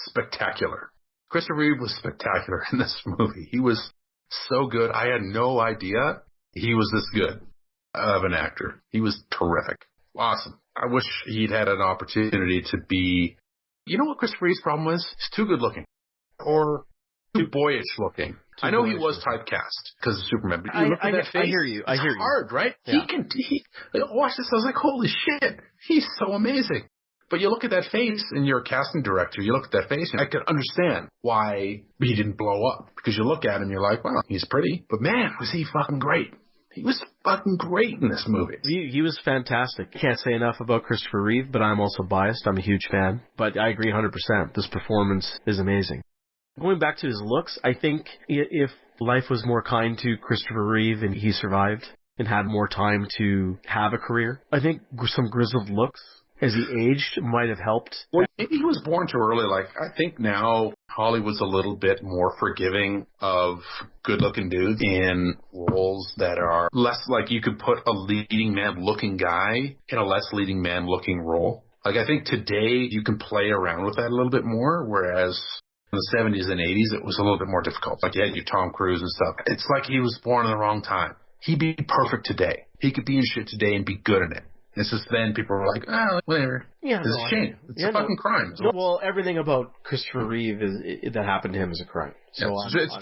spectacular. Christopher Reeve was spectacular in this movie. He was so good. I had no idea he was this good of an actor. He was terrific. Awesome. I wish he'd had an opportunity to be... You know what Christopher Reeve's problem was? He's too good looking. Or too boyish looking. I know he was typecast because of Superman, but you look at that face. I hear you. It's hard, right? Yeah. Watch this. I was like, holy shit. He's so amazing. But you look at that face, and you're a casting director. You look at that face, and I could understand why he didn't blow up. Because you look at him, you're like, well, he's pretty. But man, was he fucking great. He was fucking great in this movie. He was fantastic. Can't say enough about Christopher Reeve, but I'm also biased. I'm a huge fan. But I agree 100%. This performance is amazing. Going back to his looks, I think if life was more kind to Christopher Reeve and he survived and had more time to have a career, I think some grizzled looks as he aged might have helped. Well, maybe he was born too early. I think now Hollywood's a little bit more forgiving of good-looking dudes in roles that are less you could put a leading man-looking guy in a less leading man-looking role. I think today you can play around with that a little bit more, whereas in the 70s and 80s it was a little bit more difficult. You had your Tom Cruise and stuff. It's like he was born in the wrong time. He'd be perfect today. He could be in shit today and be good in it. It's just then people were like, whatever. Yeah, it's a shame. It's a fucking crime. Well, everything about Christopher Reeve that happened to him is a crime. So it's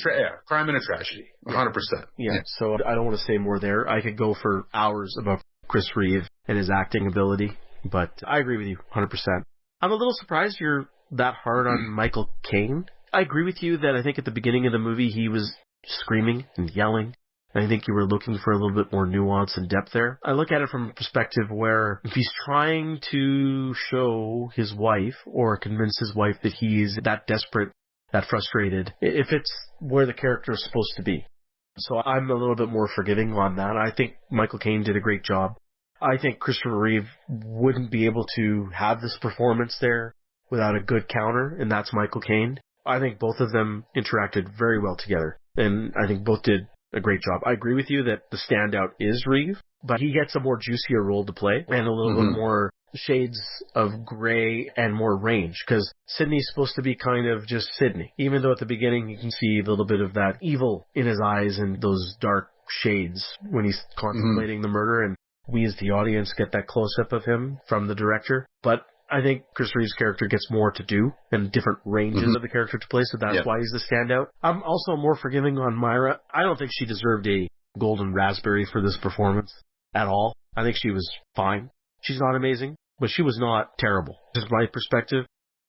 crime and a tragedy. 100%. Yeah, so I don't want to say more there. I could go for hours about Chris Reeve and his acting ability, but I agree with you 100%. I'm a little surprised you're that hard on Michael Caine. I agree with you that I think at the beginning of the movie he was screaming and yelling. I think you were looking for a little bit more nuance and depth there. I look at it from a perspective where if he's trying to show his wife or convince his wife that he's that desperate, that frustrated, if it's where the character is supposed to be. So I'm a little bit more forgiving on that. I think Michael Caine did a great job. I think Christopher Reeve wouldn't be able to have this performance there without a good counter, and that's Michael Caine. I think both of them interacted very well together, and I think both did a great job. I agree with you that the standout is Reeve, but he gets a more juicier role to play and a little bit more shades of gray and more range, because Sidney's supposed to be kind of just Sidney, even though at the beginning you can see a little bit of that evil in his eyes and those dark shades when he's contemplating the murder, and we as the audience get that close-up of him from the director. But I think Chris Reeve's character gets more to do and different ranges of the character to play, so that's why he's the standout. I'm also more forgiving on Myra. I don't think she deserved a golden raspberry for this performance at all. I think she was fine. She's not amazing, but she was not terrible. Just my perspective.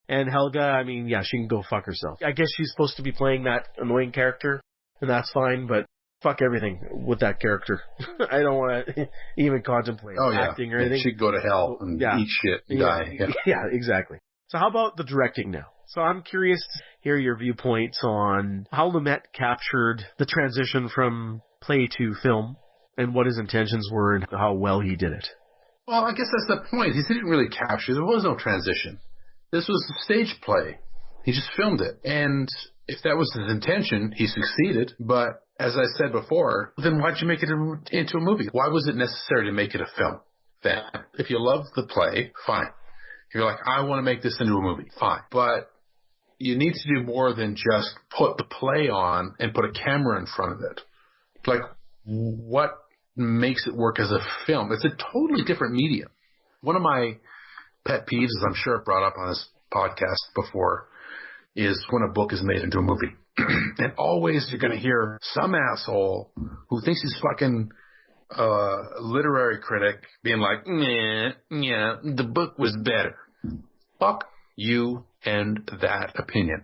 And Helga, I mean, yeah, she can go fuck herself. I guess she's supposed to be playing that annoying character, and that's fine, but fuck everything with that character. I don't want to even contemplate acting or anything. She'd go to hell and eat shit and die. Yeah, exactly. So how about the directing now? So I'm curious to hear your viewpoints on how Lumet captured the transition from play to film and what his intentions were and how well he did it. Well, I guess that's the point. He didn't really capture. There was no transition. This was a stage play. He just filmed it. And if that was his intention, he succeeded. But as I said before, then why'd you make it into a movie? Why was it necessary to make it a film? Then, if you love the play, fine. If you're like, I want to make this into a movie, fine. But you need to do more than just put the play on and put a camera in front of it. Like, what makes it work as a film? It's a totally different medium. One of my pet peeves, as I'm sure I've brought up on this podcast before, is when a book is made into a movie. And always you're going to hear some asshole who thinks he's fucking literary critic being like, yeah, the book was better. Fuck you and that opinion.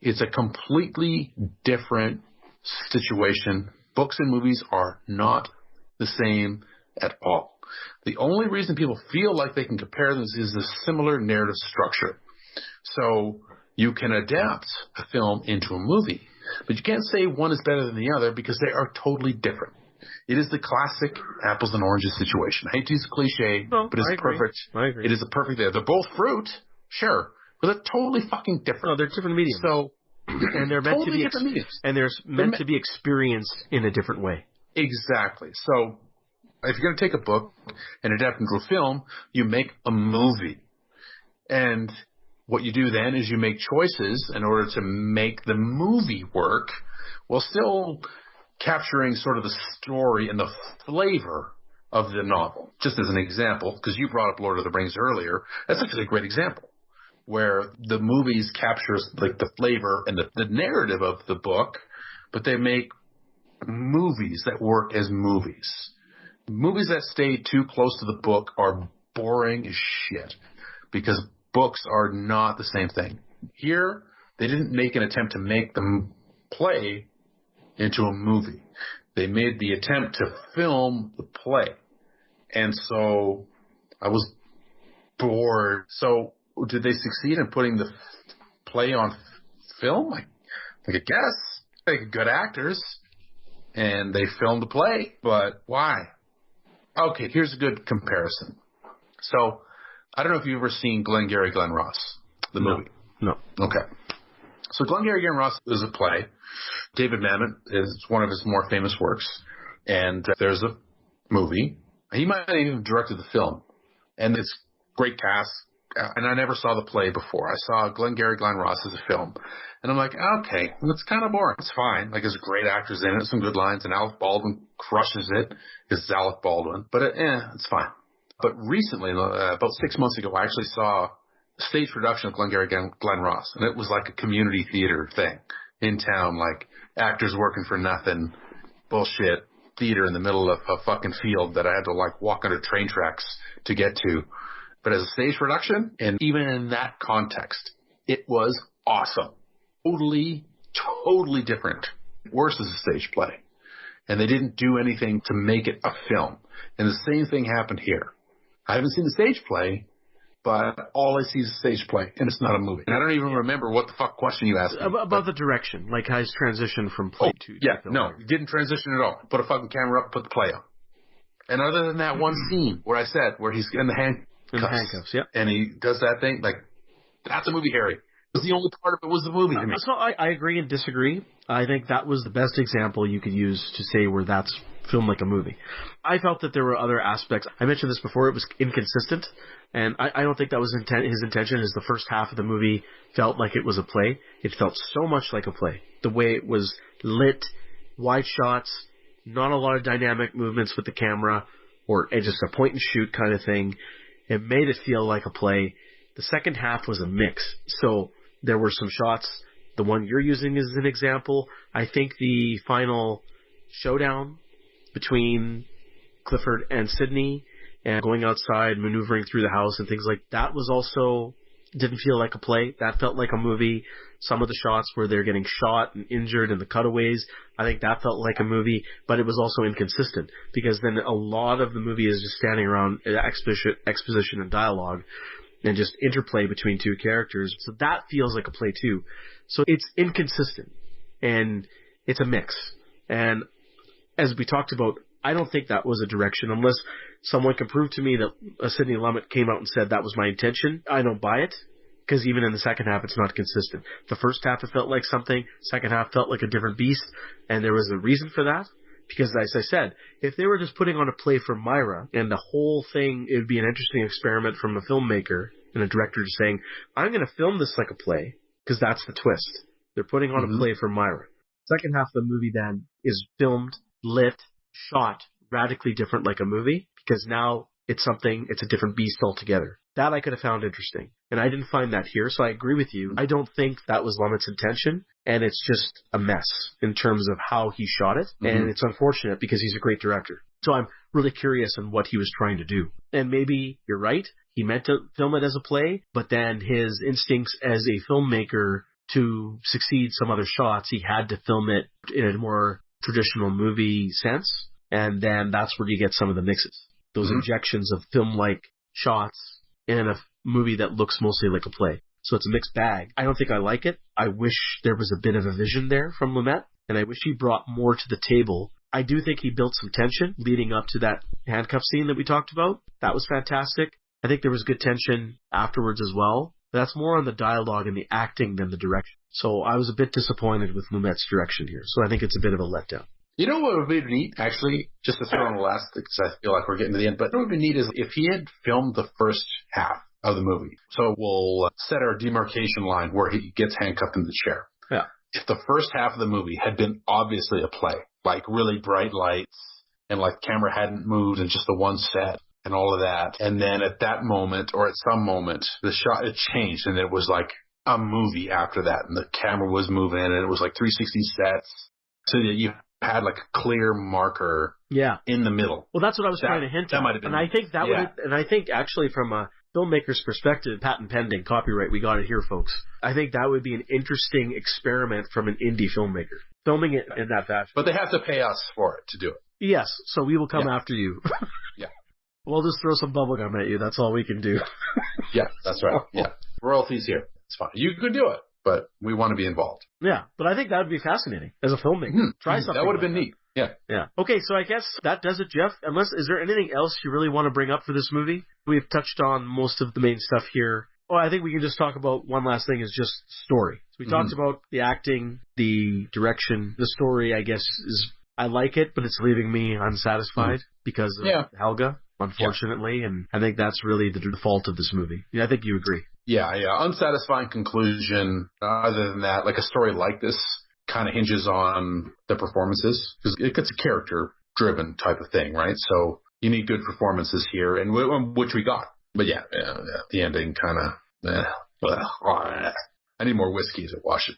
It's a completely different situation. Books and movies are not the same at all. The only reason people feel like they can compare them is the similar narrative structure. So you can adapt a film into a movie, but you can't say one is better than the other because they are totally different. It is the classic apples and oranges situation. I hate to use a cliche, but it's perfect. I agree. It is a perfect there. They're both fruit, sure, but they're totally fucking different. No, they're different mediums. So, and they're meant totally to be different mediums. And they're meant to be experienced in a different way. Exactly. So, if you're going to take a book and adapt it into a film, you make a movie. And what you do then is you make choices in order to make the movie work while still capturing sort of the story and the flavor of the novel. Just as an example, because you brought up Lord of the Rings earlier, that's actually a great example where the movies captures like the flavor and the narrative of the book, but they make movies that work as movies. Movies that stay too close to the book are boring as shit because books are not the same thing. Here, they didn't make an attempt to make the play into a movie. They made the attempt to film the play. And so I was bored. So did they succeed in putting the play on film? I guess. They had good actors and they filmed the play, but why? Okay, here's a good comparison. So I don't know if you've ever seen Glengarry Glen Ross, the movie. No. Okay. So Glengarry Glen Ross is a play. David Mamet is one of his more famous works. And there's a movie. He might have even directed the film. And it's great cast. And I never saw the play before. I saw Glengarry Glen Ross as a film. And I'm like, okay, it's kind of boring. It's fine. Like, there's great actors in it, some good lines, and Alec Baldwin crushes it because it's Alec Baldwin. But it's fine. But recently, about 6 months ago, I actually saw a stage production of Glengarry Glen Ross. And it was like a community theater thing in town, like actors working for nothing, bullshit theater in the middle of a fucking field that I had to like walk under train tracks to get to. But as a stage production, and even in that context, it was awesome. Totally different. Worse as a stage play. And they didn't do anything to make it a film. And the same thing happened here. I haven't seen the stage play, but all I see is a stage play, and it's not a movie. And I don't even remember what the fuck question you asked me. About the direction, like how it's transitioned from play to film. No, it didn't transition at all. Put a fucking camera up, put the play on. And other than that one scene where I said, where he's in the handcuffs, yeah. And he does that thing, like, that's a movie, Harry. It was the only part of it was the movie to me. So I agree and disagree. I think that was the best example you could use to say where that's filmed like a movie. I felt that there were other aspects. I mentioned this before. It was inconsistent. And I don't think that was his intention, is the first half of the movie felt like it was a play. It felt so much like a play. The way it was lit, wide shots, not a lot of dynamic movements with the camera, or just a point and shoot kind of thing. It made it feel like a play. The second half was a mix. So there were some shots. The one you're using as an example. I think the final showdown between Clifford and Sydney and going outside, maneuvering through the house and things like that was also didn't feel like a play. That felt like a movie. Some of the shots where they're getting shot and injured and the cutaways, I think that felt like a movie, but it was also inconsistent because then a lot of the movie is just standing around exposition and dialogue and just interplay between two characters. So that feels like a play too. So it's inconsistent and it's a mix. And as we talked about, I don't think that was a direction unless someone can prove to me that Sidney Lumet came out and said that was my intention. I don't buy it because even in the second half, it's not consistent. The first half, it felt like something. Second half felt like a different beast. And there was a reason for that. Because as I said, if they were just putting on a play for Myra and the whole thing, it would be an interesting experiment from a filmmaker and a director just saying, I'm going to film this like a play because that's the twist. They're putting on a play for Myra. Second half of the movie then is filmed, lit, shot radically different like a movie because now it's a different beast altogether. That I could have found interesting. And I didn't find that here, so I agree with you. I don't think that was Lumet's intention, and it's just a mess in terms of how he shot it. And it's unfortunate because he's a great director. So I'm really curious on what he was trying to do. And maybe you're right. He meant to film it as a play, but then his instincts as a filmmaker to succeed some other shots, he had to film it in a more traditional movie sense. And then that's where you get some of the mixes. Those injections of film-like shots in a movie that looks mostly like a play. So it's a mixed bag. I don't think I like it. I wish there was a bit of a vision there from Lumet, and I wish he brought more to the table. I do think he built some tension leading up to that handcuff scene that we talked about. That was fantastic. I think there was good tension afterwards as well. That's more on the dialogue and the acting than the direction. So I was a bit disappointed with Lumet's direction here. So I think it's a bit of a letdown. You know what would be neat, actually, just to throw in the last, because I feel like we're getting to the end, but what would be neat is if he had filmed the first half of the movie. So we'll set our demarcation line where he gets handcuffed in the chair. Yeah. If the first half of the movie had been obviously a play, like really bright lights and like camera hadn't moved and just the one set and all of that. And then at that moment or at some moment, the shot, it changed and it was like a movie after that. And the camera was moving and it was like 360 sets. So that you had like a clear marker in the middle. Well, that's what I was trying to hint at. That might have been. And I think that would, and I think actually from a filmmaker's perspective, patent pending, copyright, we got it here, folks. I think that would be an interesting experiment from an indie filmmaker. Filming it in that fashion. But they have to pay us for it to do it. Yes, so we will come after you. Yeah. We'll just throw some bubblegum at you. That's all we can do. Yeah, that's right. Yeah. Royalties here. It's fine. You could do it, but we want to be involved. Yeah, but I think that would be fascinating as a filmmaker. Try something. That would have been neat. Yeah. Yeah. Okay, so I guess that does it, Jeff. Is there anything else you really want to bring up for this movie? We've touched on most of the main stuff here. Oh, I think we can just talk about one last thing is just story. So we talked about the acting, the direction. The story, I guess, is I like it, but it's leaving me unsatisfied because of Helga, unfortunately. And I think that's really the fault of this movie. Yeah, I think you agree. Yeah. Unsatisfying conclusion. Other than that, like a story like this kind of hinges on the performances because it's a character-driven type of thing, right? So you need good performances here, and which we got. But the ending kind of. I need more whiskey to wash it.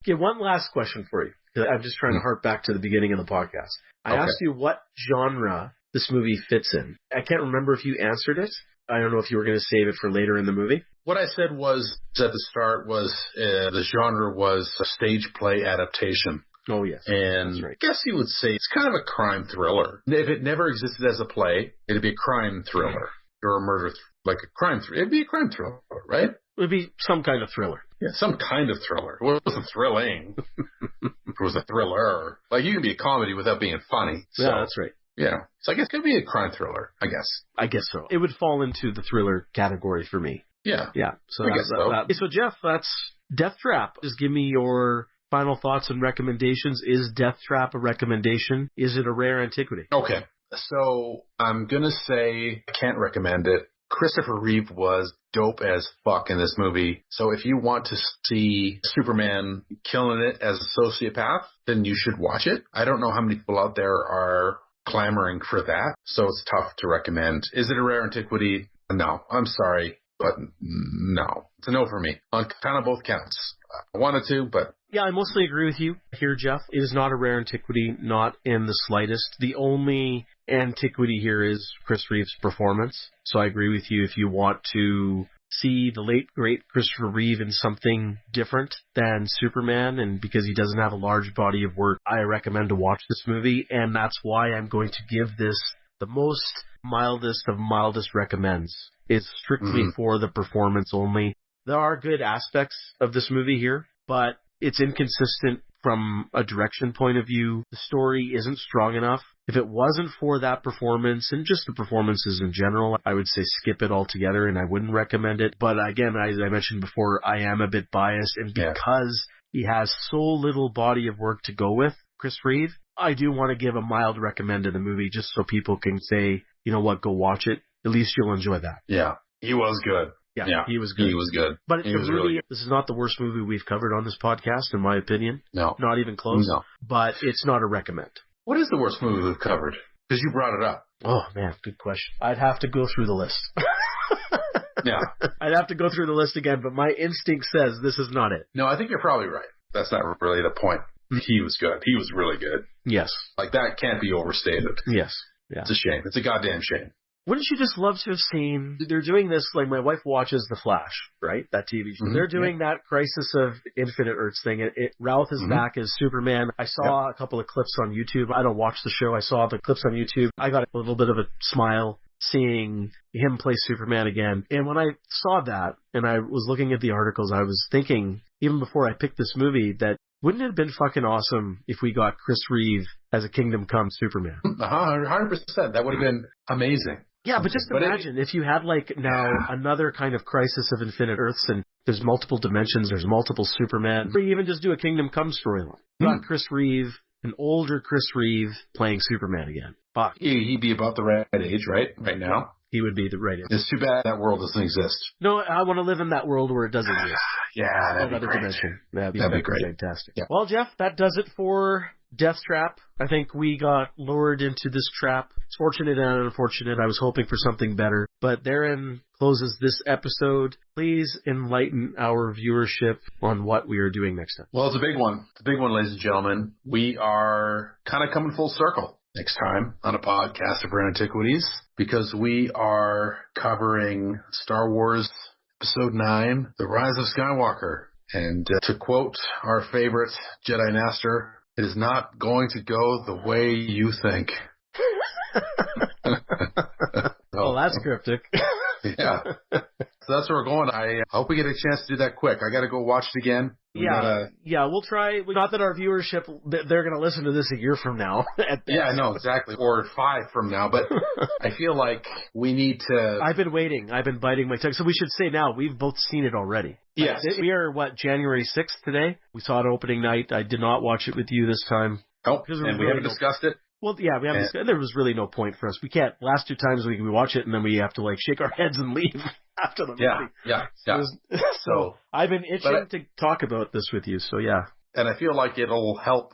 Okay, one last question for you. I'm just trying to hark back to the beginning of the podcast. I asked you what genre this movie fits in. I can't remember if you answered it. I don't know if you were going to save it for later in the movie. What I said was at the start was the genre was a stage play adaptation. Oh, yes. And that's right. I guess you would say it's kind of a crime thriller. If it never existed as a play, it'd be a crime thriller or a murder, like a crime thriller. It'd be a crime thriller, right? It would be some kind of thriller. Yeah, some kind of thriller. It wasn't thrilling. It was a thriller. Like, you can be a comedy without being funny. So, yeah, that's right. Yeah. So I guess it could be a crime thriller, I guess. I guess so. It would fall into the thriller category for me. Yeah. Yeah. So I guess so. So, Jeff, that's Deathtrap. Just give me your final thoughts and recommendations. Is Deathtrap a recommendation? Is it a rare antiquity? Okay. So I'm going to say I can't recommend it. Christopher Reeve was dope as fuck in this movie. So if you want to see Superman killing it as a sociopath, then you should watch it. I don't know how many people out there are clamoring for that, so it's tough to recommend. Is it a rare antiquity? No. I'm sorry, but no. It's a no for me on kind of both counts. I wanted to, but... Yeah, I mostly agree with you here, Jeff. It is not a rare antiquity, not in the slightest. The only antiquity here is Chris Reeve's performance. So I agree with you. If you want to see the late, great Christopher Reeve in something different than Superman, and because he doesn't have a large body of work, I recommend to watch this movie, and that's why I'm going to give this the most mildest of mildest recommends. It's strictly for the performance only. There are good aspects of this movie here, but it's inconsistent from a direction point of view. The story isn't strong enough. If it wasn't for that performance and just the performances in general, I would say skip it altogether and I wouldn't recommend it. But again, as I mentioned before, I am a bit biased, and because he has so little body of work to go with, Chris Reeve, I do want to give a mild recommend to the movie just so people can say, you know what, go watch it. At least you'll enjoy that. Yeah, he was good. Yeah, he was good. He was good. But it's really this is not the worst movie we've covered on this podcast, in my opinion. No. Not even close. No. But it's not a recommend. What is the worst movie we've covered? Because you brought it up. Oh, man, good question. I'd have to go through the list. Yeah. I'd have to go through the list again, but my instinct says this is not it. No, I think you're probably right. That's not really the point. He was good. He was really good. Yes. Like, that can't be overstated. Yes. Yeah. It's a shame. It's a goddamn shame. Wouldn't you just love to have seen, they're doing this, like my wife watches The Flash, right? That TV show. Mm-hmm. They're doing that Crisis of Infinite Earths thing. Ralph is back as Superman. I saw a couple of clips on YouTube. I don't watch the show. I saw the clips on YouTube. I got a little bit of a smile seeing him play Superman again. And when I saw that, and I was looking at the articles, I was thinking, even before I picked this movie, that wouldn't it have been fucking awesome if we got Chris Reeve as a Kingdom Come Superman? 100%. That would have been amazing. Yeah, but just imagine if you had like now another kind of Crisis of Infinite Earths and there's multiple dimensions, there's multiple Superman, or even just do a Kingdom Come storyline. Got Chris Reeve, an older Chris Reeve playing Superman again. Fuck. He'd be about the right age, right? Right now. He would be the right age. It's too bad that world doesn't exist. No, I want to live in that world where it does exist. Yeah, that'd be great. Dimension. That'd be great. Fantastic. Yeah. Well, Jeff, that does it for Deathtrap. I think we got lured into this trap. It's fortunate and unfortunate. I was hoping for something better. But therein closes this episode. Please enlighten our viewership on what we are doing next time. Well, it's a big one. It's a big one, ladies and gentlemen. We are kind of coming full circle next time on a podcast of Rare Antiquities, because we are covering Star Wars Episode 9, The Rise of Skywalker. And to quote our favorite Jedi Master, it is not going to go the way you think. Well, that's cryptic. Yeah. So that's where we're going. I hope we get a chance to do that quick. I got to go watch it again. Yeah, we'll try. Not that our viewership, they're going to listen to this a year from now. Yeah, no, exactly. Or 5 from now. But I feel like we need to... I've been waiting. I've been biting my tongue. So we should say now, we've both seen it already. Yes. We are, January 6th today? We saw it opening night. I did not watch it with you this time. Oh, and we haven't discussed it? Well, yeah, we haven't discussed. There was really no point for us. We can't. Last 2 times we watch it and then we have to shake our heads and leave after the movie. Yeah. So I've been itching to talk about this with you. So yeah. And I feel like it'll help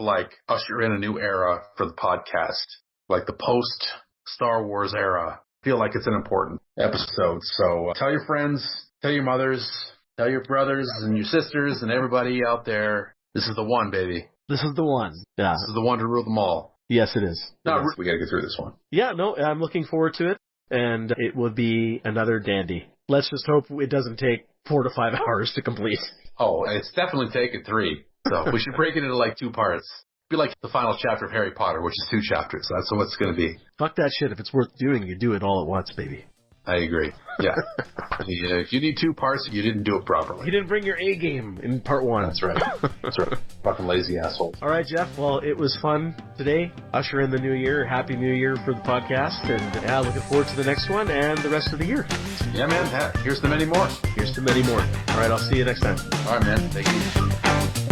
usher in a new era for the podcast, like the post Star Wars era. I feel like it's an important episode. So tell your friends, tell your mothers, tell your brothers and your sisters and everybody out there. This is the one, baby. This is the one. Yeah. This is the one to rule them all. Yes, it is. No, we got to get through this one. Yeah, no, I'm looking forward to it, and it will be another dandy. Let's just hope it doesn't take 4 to 5 hours to complete. Oh, it's definitely taken 3. So we should break it into 2 parts. Be like the final chapter of Harry Potter, which is 2 chapters. That's what it's going to be. Fuck that shit. If it's worth doing, you do it all at once, baby. I agree. Yeah. If you need 2 parts, you didn't do it properly. You didn't bring your A game in part 1. That's right. That's right. Fucking lazy asshole. All right, Jeff. Well, it was fun today. Usher in the new year. Happy New Year for the podcast. And looking forward to the next one and the rest of the year. Yeah, man. Here's to many more. Here's to many more. All right, I'll see you next time. All right, man. Take it easy.